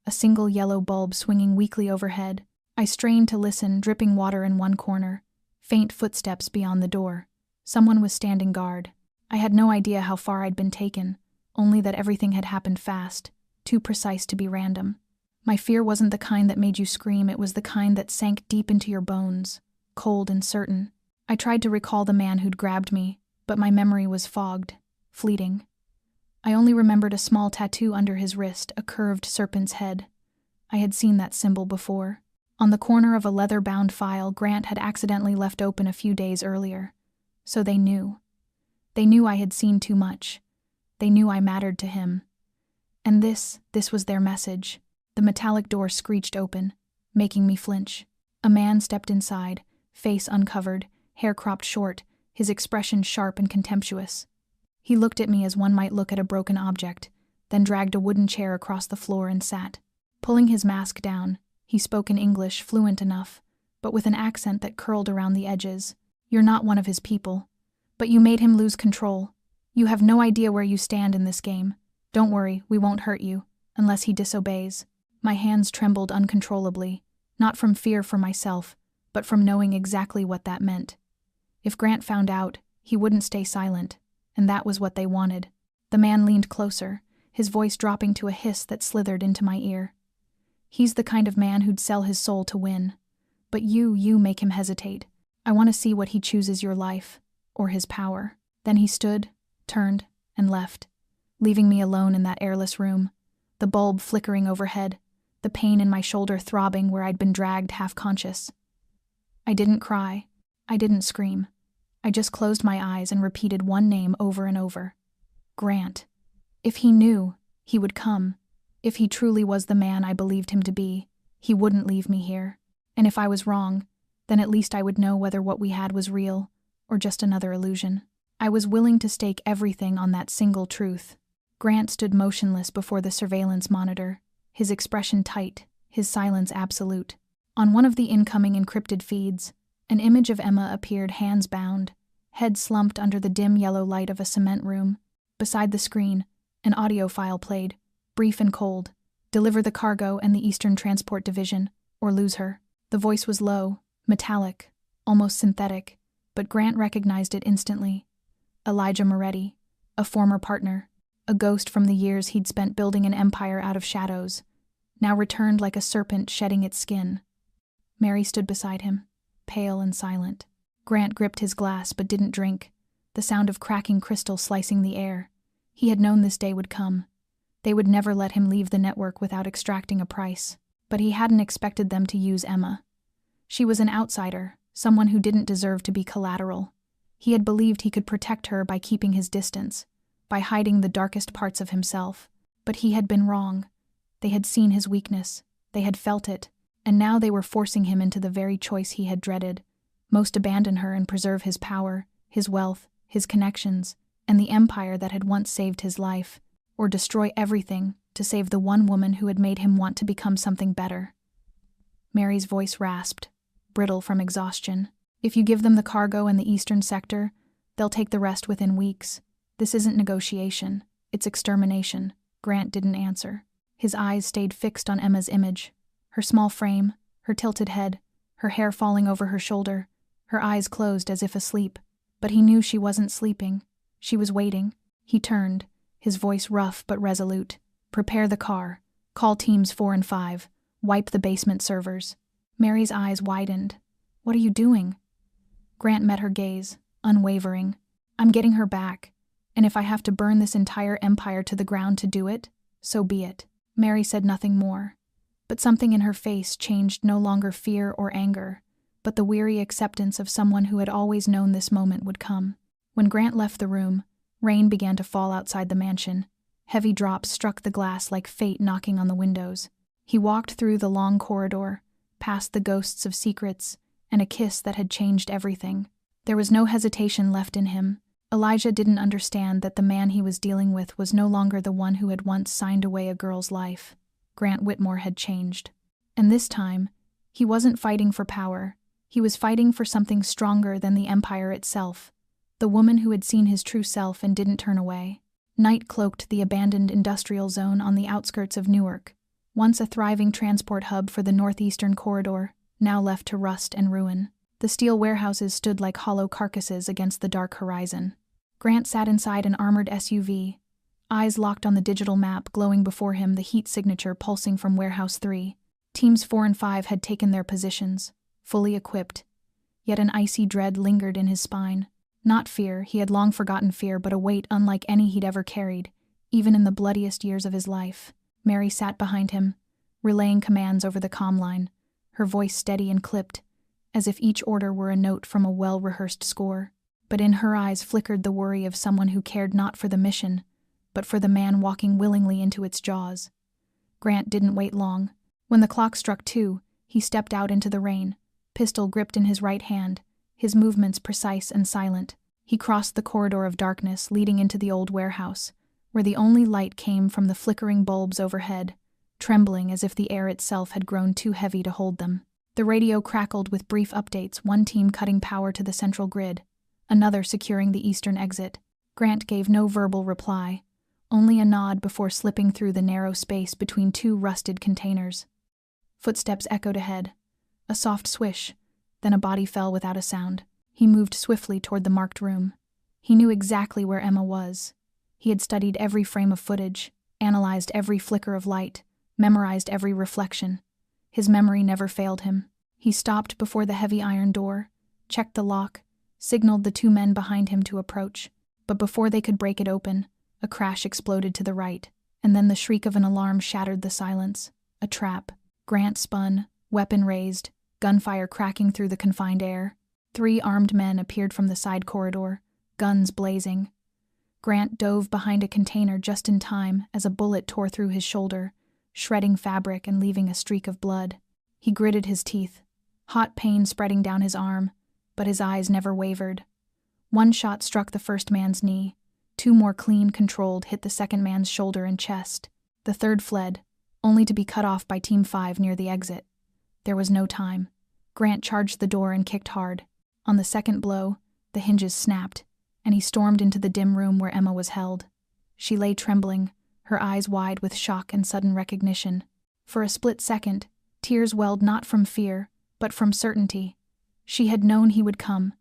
a single yellow bulb swinging weakly overhead. I strained to listen, dripping water in one corner, faint footsteps beyond the door. Someone was standing guard. I had no idea how far I'd been taken, only that everything had happened fast, too precise to be random. My fear wasn't the kind that made you scream, it was the kind that sank deep into your bones, cold and certain. I tried to recall the man who'd grabbed me, but my memory was fogged, fleeting. I only remembered a small tattoo under his wrist, a curved serpent's head. I had seen that symbol before. On the corner of a leather-bound file Grant had accidentally left open a few days earlier. So they knew. They knew I had seen too much. They knew I mattered to him. And this was their message. The metallic door screeched open, making me flinch. A man stepped inside, face uncovered, hair cropped short, his expression sharp and contemptuous. He looked at me as one might look at a broken object, then dragged a wooden chair across the floor and sat. Pulling his mask down, he spoke in English fluent enough, but with an accent that curled around the edges. You're not one of his people, but you made him lose control. You have no idea where you stand in this game. Don't worry, we won't hurt you, unless he disobeys. My hands trembled uncontrollably, not from fear for myself, but from knowing exactly what that meant. If Grant found out, he wouldn't stay silent, and that was what they wanted. The man leaned closer, his voice dropping to a hiss that slithered into my ear. He's the kind of man who'd sell his soul to win. But you make him hesitate. I want to see what he chooses, your life, or his power. Then he stood, turned, and left, leaving me alone in that airless room, the bulb flickering overhead, the pain in my shoulder throbbing where I'd been dragged half-conscious. I didn't cry. I didn't scream. I just closed my eyes and repeated one name over and over. Grant. If he knew, he would come. If he truly was the man I believed him to be, he wouldn't leave me here. And if I was wrong, then at least I would know whether what we had was real or just another illusion. I was willing to stake everything on that single truth. Grant stood motionless before the surveillance monitor, his expression tight, his silence absolute. On one of the incoming encrypted feeds, an image of Emma appeared, hands bound, head slumped under the dim yellow light of a cement room. Beside the screen, an audio file played, brief and cold. Deliver the cargo and the Eastern Transport Division, or lose her. The voice was low, metallic, almost synthetic, but Grant recognized it instantly. Elijah Moretti, a former partner, a ghost from the years he'd spent building an empire out of shadows. now returned like a serpent shedding its skin. Mary stood beside him, pale and silent. Grant gripped his glass but didn't drink, the sound of cracking crystal slicing the air. He had known this day would come. They would never let him leave the network without extracting a price. But he hadn't expected them to use Emma. She was an outsider, someone who didn't deserve to be collateral. He had believed he could protect her by keeping his distance, by hiding the darkest parts of himself. But he had been wrong. They had seen his weakness, they had felt it, and now they were forcing him into the very choice he had dreaded: most abandon her and preserve his power, his wealth, his connections, and the empire that had once saved his life, or destroy everything to save the one woman who had made him want to become something better. Mary's voice rasped, brittle from exhaustion. If you give them the cargo and the eastern sector, they'll take the rest within weeks. This isn't negotiation, it's extermination. Grant didn't answer. His eyes stayed fixed on Emma's image. Her small frame, her tilted head, her hair falling over her shoulder, her eyes closed as if asleep. But he knew she wasn't sleeping. She was waiting. He turned, his voice rough but resolute. Prepare the car. Call teams 4 and 5. Wipe the basement servers. Mary's eyes widened. What are you doing? Grant met her gaze, unwavering. I'm getting her back, and if I have to burn this entire empire to the ground to do it, so be it. Mary said nothing more, but something in her face changed, no longer fear or anger, but the weary acceptance of someone who had always known this moment would come. When Grant left the room, rain began to fall outside the mansion. Heavy drops struck the glass like fate knocking on the windows. He walked through the long corridor, past the ghosts of secrets, and a kiss that had changed everything. There was no hesitation left in him. Elijah didn't understand that the man he was dealing with was no longer the one who had once signed away a girl's life. Grant Whitmore had changed. And this time, he wasn't fighting for power. He was fighting for something stronger than the empire itself. The woman who had seen his true self and didn't turn away. Night cloaked the abandoned industrial zone on the outskirts of Newark, once a thriving transport hub for the northeastern corridor, now left to rust and ruin. The steel warehouses stood like hollow carcasses against the dark horizon. Grant sat inside an armored SUV, eyes locked on the digital map glowing before him, the heat signature pulsing from Warehouse 3. Teams 4 and 5 had taken their positions, fully equipped, yet an icy dread lingered in his spine. Not fear, he had long forgotten fear, but a weight unlike any he'd ever carried, even in the bloodiest years of his life. Mary sat behind him, relaying commands over the comm line, her voice steady and clipped, as if each order were a note from a well-rehearsed score. But in her eyes flickered the worry of someone who cared not for the mission, but for the man walking willingly into its jaws. Grant didn't wait long. When the clock struck 2, he stepped out into the rain, pistol gripped in his right hand, his movements precise and silent. He crossed the corridor of darkness leading into the old warehouse, where the only light came from the flickering bulbs overhead, trembling as if the air itself had grown too heavy to hold them. The radio crackled with brief updates, one team cutting power to the central grid, another securing the eastern exit. Grant gave no verbal reply, only a nod before slipping through the narrow space between 2 rusted containers. Footsteps echoed ahead, a soft swish, then a body fell without a sound. He moved swiftly toward the marked room. He knew exactly where Emma was. He had studied every frame of footage, analyzed every flicker of light, memorized every reflection. His memory never failed him. He stopped before the heavy iron door, checked the lock, signaled the 2 men behind him to approach. But before they could break it open, a crash exploded to the right, and then the shriek of an alarm shattered the silence. A trap. Grant spun, weapon raised, gunfire cracking through the confined air. 3 armed men appeared from the side corridor, guns blazing. Grant dove behind a container just in time as a bullet tore through his shoulder, shredding fabric and leaving a streak of blood. He gritted his teeth, hot pain spreading down his arm, but his eyes never wavered. 1 shot struck the first man's knee. 2 more clean, controlled hit the second man's shoulder and chest. The third fled, only to be cut off by Team 5 near the exit. There was no time. Grant charged the door and kicked hard. On the second blow, the hinges snapped, and he stormed into the dim room where Emma was held. She lay trembling, her eyes wide with shock and sudden recognition. For a split second, tears welled not from fear, but from certainty. She had known he would come.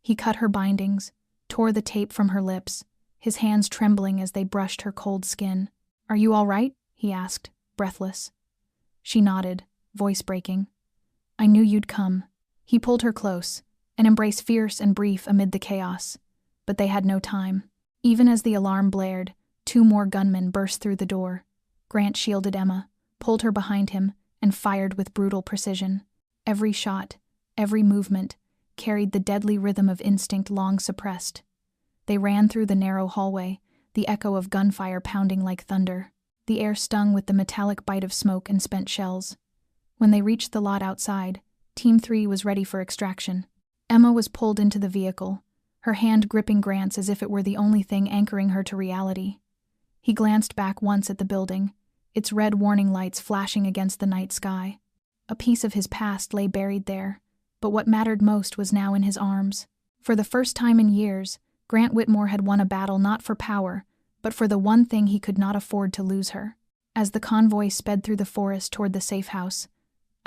He cut her bindings, tore the tape from her lips, his hands trembling as they brushed her cold skin. "Are you all right?" he asked, breathless. She nodded, voice breaking. I knew you'd come. He pulled her close, an embrace fierce and brief amid the chaos. But they had no time. Even as the alarm blared, 2 more gunmen burst through the door. Grant shielded Emma, pulled her behind him, and fired with brutal precision. Every shot, every movement, carried the deadly rhythm of instinct long suppressed. They ran through the narrow hallway, the echo of gunfire pounding like thunder. The air stung with the metallic bite of smoke and spent shells. When they reached the lot outside, Team 3 was ready for extraction. Emma was pulled into the vehicle, her hand gripping Grant's as if it were the only thing anchoring her to reality. He glanced back once at the building, its red warning lights flashing against the night sky. A piece of his past lay buried there, but what mattered most was now in his arms. For the first time in years, Grant Whitmore had won a battle not for power, but for the one thing he could not afford to lose her. As the convoy sped through the forest toward the safe house,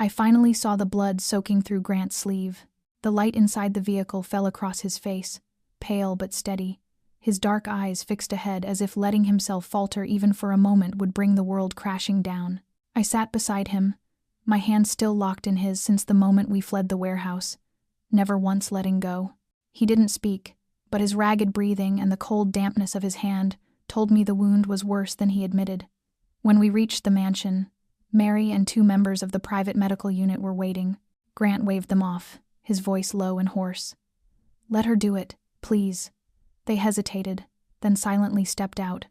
I finally saw the blood soaking through Grant's sleeve. The light inside the vehicle fell across his face, pale but steady, his dark eyes fixed ahead as if letting himself falter even for a moment would bring the world crashing down. I sat beside him, my hand still locked in his since the moment we fled the warehouse, never once letting go. He didn't speak, but his ragged breathing and the cold dampness of his hand told me the wound was worse than he admitted. When we reached the mansion, Mary and 2 members of the private medical unit were waiting. Grant waved them off, his voice low and hoarse. Let her do it, please. They hesitated, then silently stepped out,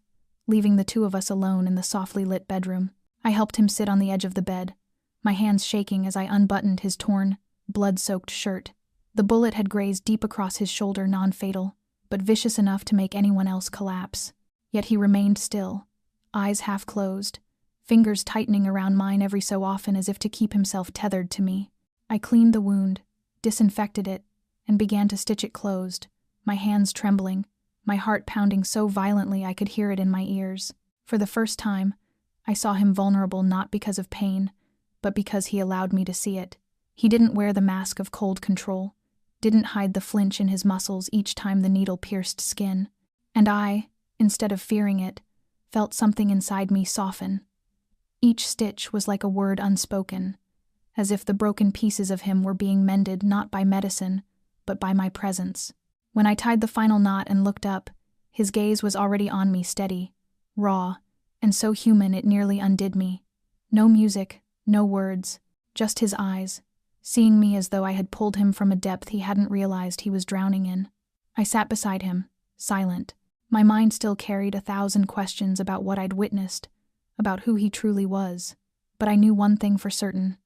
leaving the 2 of us alone in the softly lit bedroom. I helped him sit on the edge of the bed, my hands shaking as I unbuttoned his torn, blood-soaked shirt. The bullet had grazed deep across his shoulder, non-fatal, but vicious enough to make anyone else collapse. Yet he remained still, eyes half closed, fingers tightening around mine every so often as if to keep himself tethered to me. I cleaned the wound, disinfected it, and began to stitch it closed, my hands trembling, my heart pounding so violently I could hear it in my ears. For the first time, I saw him vulnerable not because of pain, but because he allowed me to see it. He didn't wear the mask of cold control, didn't hide the flinch in his muscles each time the needle pierced skin. And I, instead of fearing it, felt something inside me soften. Each stitch was like a word unspoken, as if the broken pieces of him were being mended not by medicine, but by my presence. When I tied the final knot and looked up, his gaze was already on me, steady, raw, and so human it nearly undid me. No music, no words, just his eyes, seeing me as though I had pulled him from a depth he hadn't realized he was drowning in. I sat beside him, silent. My mind still carried 1,000 questions about what I'd witnessed, about who he truly was. But I knew one thing for certain.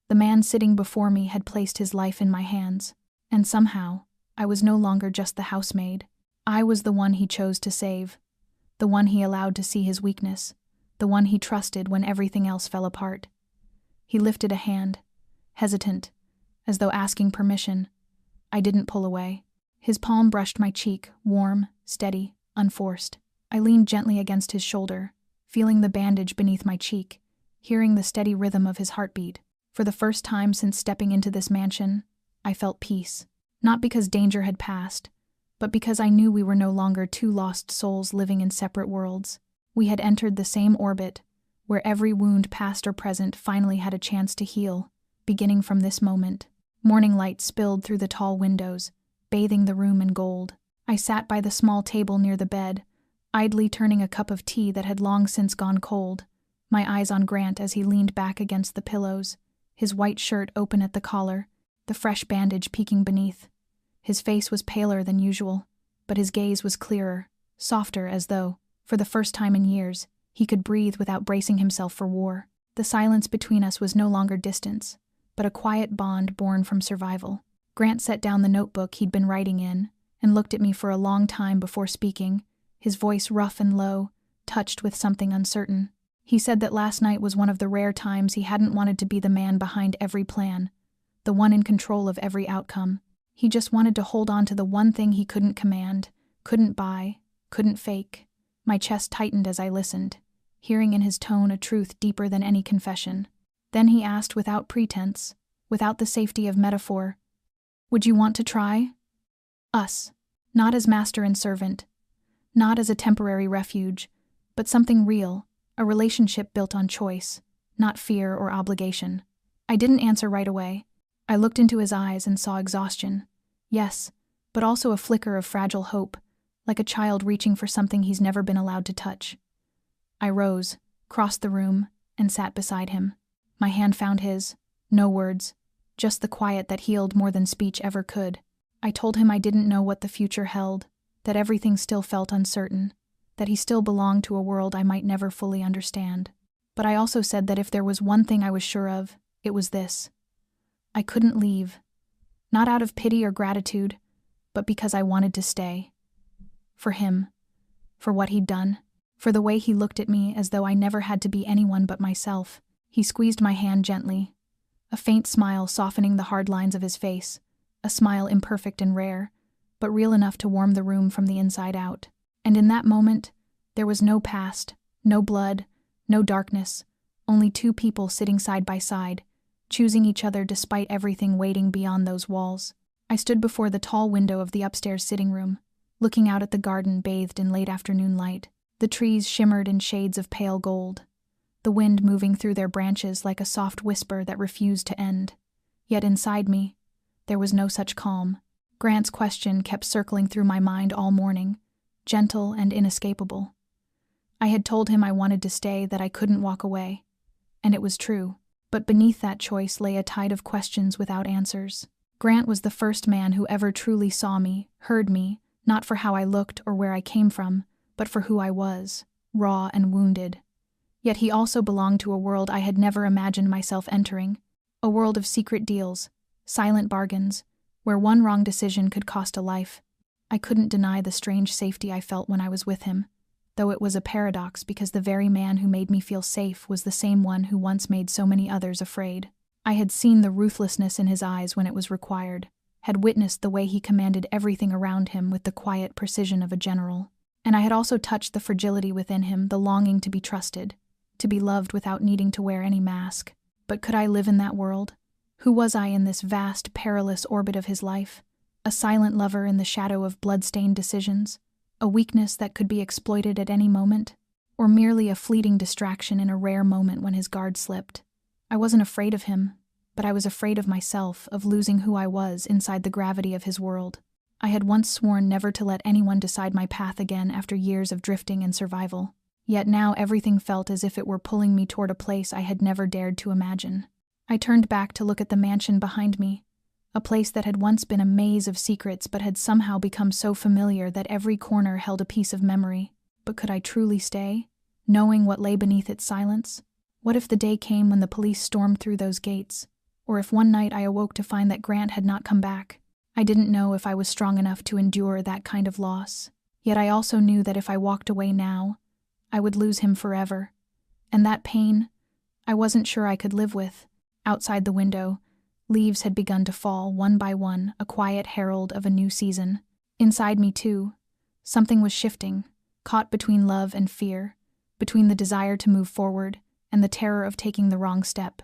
The man sitting before me had placed his life in my hands, and somehow, I was no longer just the housemaid. I was the one he chose to save, the one he allowed to see his weakness, the one he trusted when everything else fell apart. He lifted a hand, hesitant, as though asking permission. I didn't pull away. His palm brushed my cheek, warm, steady, unforced. I leaned gently against his shoulder, feeling the bandage beneath my cheek, hearing the steady rhythm of his heartbeat. For the first time since stepping into this mansion, I felt peace. Not because danger had passed, but because I knew we were no longer 2 lost souls living in separate worlds. We had entered the same orbit, where every wound past or present finally had a chance to heal, beginning from this moment. Morning light spilled through the tall windows, bathing the room in gold. I sat by the small table near the bed, idly turning a cup of tea that had long since gone cold, my eyes on Grant as he leaned back against the pillows, his white shirt open at the collar, the fresh bandage peeking beneath. His face was paler than usual, but his gaze was clearer, softer, as though, for the first time in years, he could breathe without bracing himself for war. The silence between us was no longer distance, but a quiet bond born from survival. Grant set down the notebook he'd been writing in, and looked at me for a long time before speaking, his voice rough and low, touched with something uncertain. He said that last night was one of the rare times he hadn't wanted to be the man behind every plan, the one in control of every outcome. He just wanted to hold on to the one thing he couldn't command, couldn't buy, couldn't fake. My chest tightened as I listened, hearing in his tone a truth deeper than any confession. Then he asked without pretense, without the safety of metaphor, "Would you want to try? Us, not as master and servant, not as a temporary refuge, but something real, a relationship built on choice, not fear or obligation. I didn't answer right away. I looked into his eyes and saw exhaustion. Yes, but also a flicker of fragile hope, like a child reaching for something he's never been allowed to touch. I rose, crossed the room, and sat beside him. My hand found his. No words, just the quiet that healed more than speech ever could. I told him I didn't know what the future held, that everything still felt uncertain, that he still belonged to a world I might never fully understand. But I also said that if there was one thing I was sure of, it was this. I couldn't leave. Not out of pity or gratitude, but because I wanted to stay. For him. For what he'd done. For the way he looked at me as though I never had to be anyone but myself. He squeezed my hand gently, a faint smile softening the hard lines of his face, a smile imperfect and rare, but real enough to warm the room from the inside out. And in that moment, there was no past, no blood, no darkness, only two people sitting side by side, choosing each other despite everything waiting beyond those walls. I stood before the tall window of the upstairs sitting room, looking out at the garden bathed in late afternoon light. The trees shimmered in shades of pale gold, the wind moving through their branches like a soft whisper that refused to end. Yet inside me, there was no such calm. Grant's question kept circling through my mind all morning, gentle and inescapable. I had told him I wanted to stay, that I couldn't walk away. And it was true. But beneath that choice lay a tide of questions without answers. Grant was the first man who ever truly saw me, heard me, not for how I looked or where I came from, but for who I was, raw and wounded. Yet he also belonged to a world I had never imagined myself entering, a world of secret deals, silent bargains, where one wrong decision could cost a life. I couldn't deny the strange safety I felt when I was with him, though it was a paradox because the very man who made me feel safe was the same one who once made so many others afraid. I had seen the ruthlessness in his eyes when it was required, had witnessed the way he commanded everything around him with the quiet precision of a general. And I had also touched the fragility within him, the longing to be trusted, to be loved without needing to wear any mask. But could I live in that world? Who was I in this vast, perilous orbit of his life? A silent lover in the shadow of blood-stained decisions? A weakness that could be exploited at any moment? Or merely a fleeting distraction in a rare moment when his guard slipped? I wasn't afraid of him, but I was afraid of myself, of losing who I was inside the gravity of his world. I had once sworn never to let anyone decide my path again after years of drifting and survival. Yet now everything felt as if it were pulling me toward a place I had never dared to imagine. I turned back to look at the mansion behind me, a place that had once been a maze of secrets but had somehow become so familiar that every corner held a piece of memory. But could I truly stay, knowing what lay beneath its silence? What if the day came when the police stormed through those gates? Or if one night I awoke to find that Grant had not come back? I didn't know if I was strong enough to endure that kind of loss. Yet I also knew that if I walked away now, I would lose him forever. And that pain, I wasn't sure I could live with. Outside the window, leaves had begun to fall one by one, a quiet herald of a new season. Inside me, too, something was shifting, caught between love and fear, between the desire to move forward and the terror of taking the wrong step.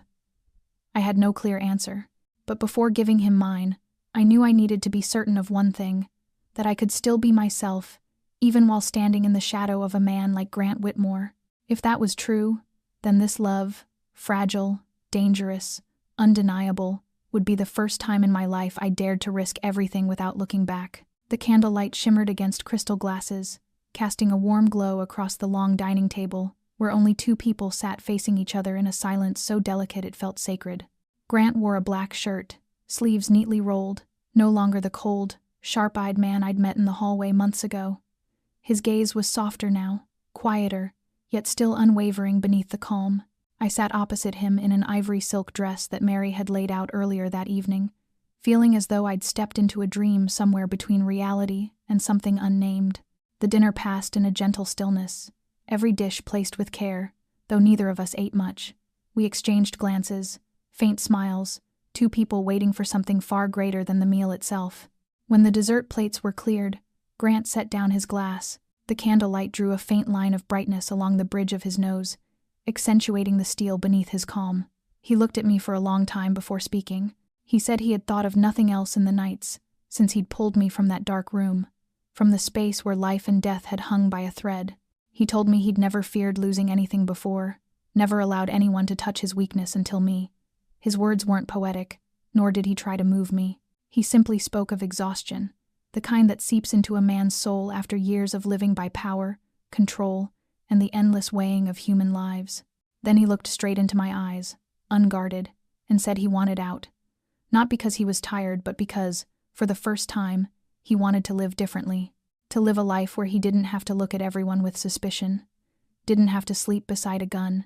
I had no clear answer, but before giving him mine, I knew I needed to be certain of one thing, that I could still be myself, even while standing in the shadow of a man like Grant Whitmore. If that was true, then this love, fragile, dangerous, undeniable, would be the first time in my life I dared to risk everything without looking back. The candlelight shimmered against crystal glasses, casting a warm glow across the long dining table, where only two people sat facing each other in a silence so delicate it felt sacred. Grant wore a black shirt, sleeves neatly rolled, no longer the cold, sharp-eyed man I'd met in the hallway months ago. His gaze was softer now, quieter, yet still unwavering beneath the calm. I sat opposite him in an ivory silk dress that Mary had laid out earlier that evening, feeling as though I'd stepped into a dream somewhere between reality and something unnamed. The dinner passed in a gentle stillness, every dish placed with care, though neither of us ate much. We exchanged glances, faint smiles, two people waiting for something far greater than the meal itself. When the dessert plates were cleared, Grant set down his glass. The candlelight drew a faint line of brightness along the bridge of his nose, accentuating the steel beneath his calm. He looked at me for a long time before speaking. He said he had thought of nothing else in the nights, since he'd pulled me from that dark room, from the space where life and death had hung by a thread. He told me he'd never feared losing anything before, never allowed anyone to touch his weakness until me. His words weren't poetic, nor did he try to move me. He simply spoke of exhaustion, the kind that seeps into a man's soul after years of living by power, control, and the endless weighing of human lives. Then he looked straight into my eyes, unguarded, and said he wanted out. Not because he was tired, but because, for the first time, he wanted to live differently. To live a life where he didn't have to look at everyone with suspicion, didn't have to sleep beside a gun,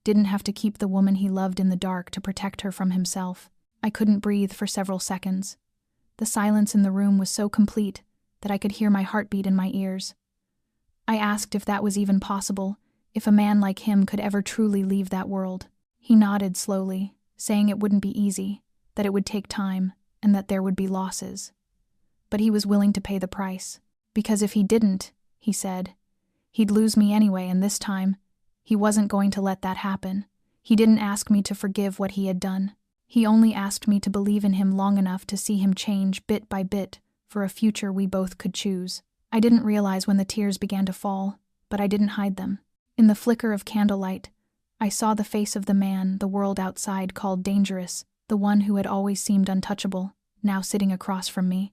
didn't have to keep the woman he loved in the dark to protect her from himself. I couldn't breathe for several seconds. The silence in the room was so complete that I could hear my heartbeat in my ears. I asked if that was even possible, if a man like him could ever truly leave that world. He nodded slowly, saying it wouldn't be easy, that it would take time, and that there would be losses. But he was willing to pay the price. Because if he didn't, he said, he'd lose me anyway, and this time, he wasn't going to let that happen. He didn't ask me to forgive what he had done. He only asked me to believe in him long enough to see him change bit by bit for a future we both could choose. I didn't realize when the tears began to fall, but I didn't hide them. In the flicker of candlelight, I saw the face of the man the world outside called dangerous, the one who had always seemed untouchable, now sitting across from me.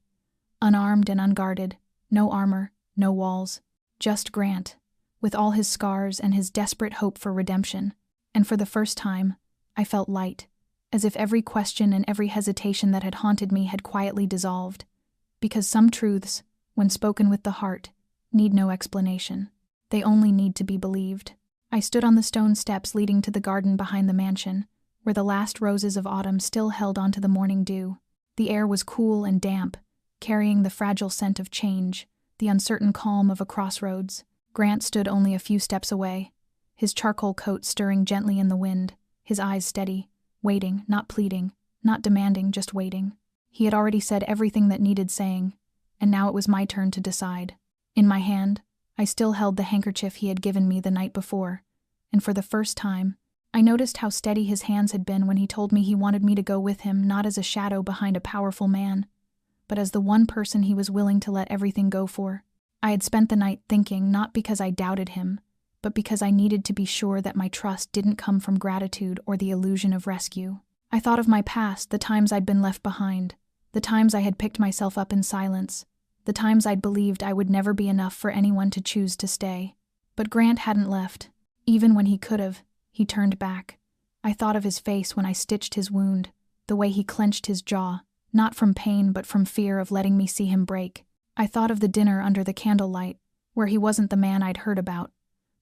Unarmed and unguarded, no armor, no walls, just Grant, with all his scars and his desperate hope for redemption. And for the first time, I felt light, as if every question and every hesitation that had haunted me had quietly dissolved. Because some truths, when spoken with the heart, need no explanation. They only need to be believed. I stood on the stone steps leading to the garden behind the mansion, where the last roses of autumn still held onto the morning dew. The air was cool and damp, carrying the fragile scent of change, the uncertain calm of a crossroads. Grant stood only a few steps away, his charcoal coat stirring gently in the wind, his eyes steady, waiting, not pleading, not demanding, just waiting. He had already said everything that needed saying, and now it was my turn to decide. In my hand, I still held the handkerchief he had given me the night before, and for the first time, I noticed how steady his hands had been when he told me he wanted me to go with him, not as a shadow behind a powerful man, but as the one person he was willing to let everything go for. I had spent the night thinking, not because I doubted him, but because I needed to be sure that my trust didn't come from gratitude or the illusion of rescue. I thought of my past, the times I'd been left behind, the times I had picked myself up in silence, the times I'd believed I would never be enough for anyone to choose to stay. But Grant hadn't left. Even when he could have, he turned back. I thought of his face when I stitched his wound, the way he clenched his jaw, not from pain but from fear of letting me see him break. I thought of the dinner under the candlelight, where he wasn't the man I'd heard about,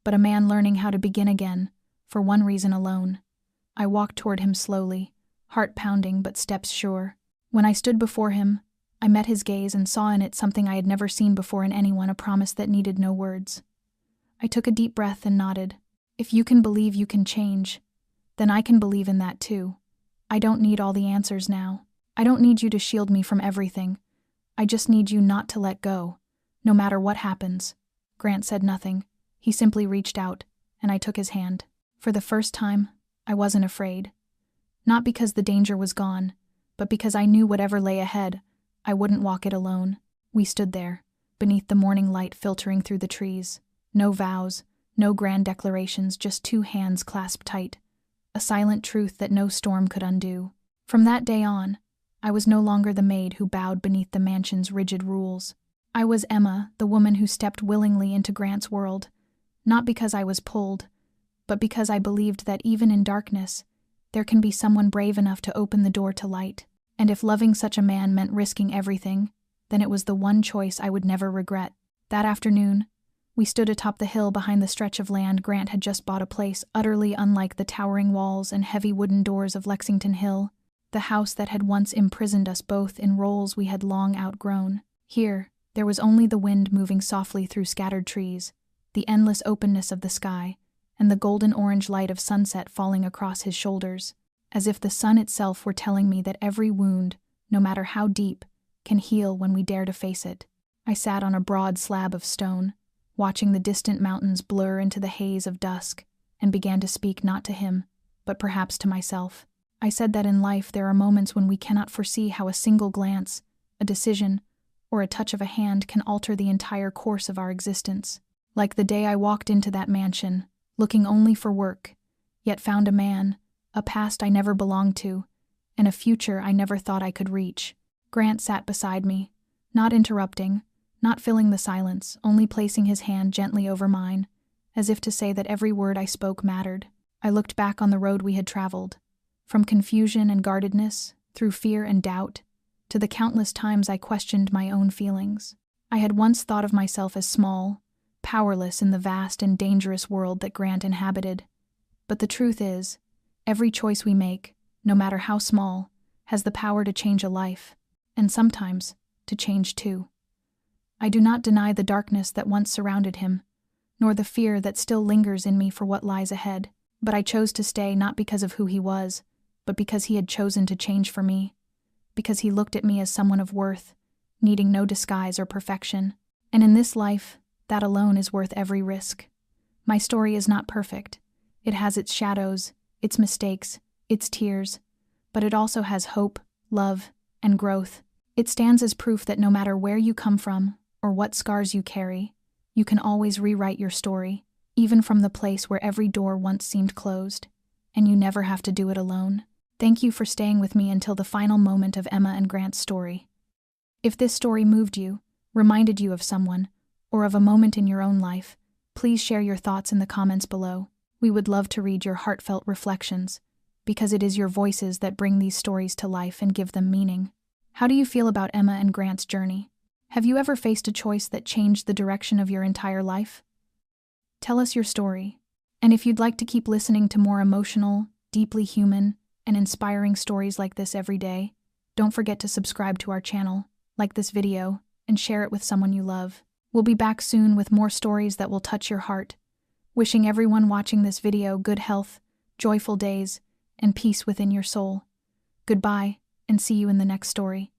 but a man learning how to begin again, for one reason alone. I walked toward him slowly, heart pounding but steps sure. When I stood before him, I met his gaze and saw in it something I had never seen before in anyone, a promise that needed no words. I took a deep breath and nodded. If you can believe you can change, then I can believe in that too. I don't need all the answers now. I don't need you to shield me from everything. I just need you not to let go, no matter what happens. Grant said nothing. He simply reached out, and I took his hand. For the first time, I wasn't afraid. Not because the danger was gone, but because I knew whatever lay ahead, I wouldn't walk it alone. We stood there, beneath the morning light filtering through the trees. No vows, no grand declarations, just two hands clasped tight. A silent truth that no storm could undo. From that day on, I was no longer the maid who bowed beneath the mansion's rigid rules. I was Emma, the woman who stepped willingly into Grant's world, not because I was pulled, but because I believed that even in darkness, there can be someone brave enough to open the door to light. And if loving such a man meant risking everything, then it was the one choice I would never regret. That afternoon, we stood atop the hill behind the stretch of land Grant had just bought, a place utterly unlike the towering walls and heavy wooden doors of Lexington Hill, the house that had once imprisoned us both in roles we had long outgrown. Here, there was only the wind moving softly through scattered trees, the endless openness of the sky, and the golden-orange light of sunset falling across his shoulders, as if the sun itself were telling me that every wound, no matter how deep, can heal when we dare to face it. I sat on a broad slab of stone, watching the distant mountains blur into the haze of dusk, and began to speak not to him, but perhaps to myself. I said that in life there are moments when we cannot foresee how a single glance, a decision, or a touch of a hand can alter the entire course of our existence. Like the day I walked into that mansion, looking only for work, yet found a man, a past I never belonged to, and a future I never thought I could reach. Grant sat beside me, not interrupting, not filling the silence, only placing his hand gently over mine, as if to say that every word I spoke mattered. I looked back on the road we had traveled, from confusion and guardedness, through fear and doubt, to the countless times I questioned my own feelings. I had once thought of myself as small, powerless in the vast and dangerous world that Grant inhabited. But the truth is, every choice we make, no matter how small, has the power to change a life, and sometimes to change too. I do not deny the darkness that once surrounded him, nor the fear that still lingers in me for what lies ahead, but I chose to stay not because of who he was, but because he had chosen to change for me, because he looked at me as someone of worth, needing no disguise or perfection. And in this life, that alone is worth every risk. My story is not perfect. It has its shadows, its mistakes, its tears, but it also has hope, love, and growth. It stands as proof that no matter where you come from or what scars you carry, you can always rewrite your story, even from the place where every door once seemed closed, and you never have to do it alone. Thank you for staying with me until the final moment of Emma and Grant's story. If this story moved you, reminded you of someone, or of a moment in your own life, please share your thoughts in the comments below. We would love to read your heartfelt reflections, because it is your voices that bring these stories to life and give them meaning. How do you feel about Emma and Grant's journey? Have you ever faced a choice that changed the direction of your entire life? Tell us your story. And if you'd like to keep listening to more emotional, deeply human, and inspiring stories like this every day, don't forget to subscribe to our channel, like this video, and share it with someone you love. We'll be back soon with more stories that will touch your heart. Wishing everyone watching this video good health, joyful days, and peace within your soul. Goodbye, and see you in the next story.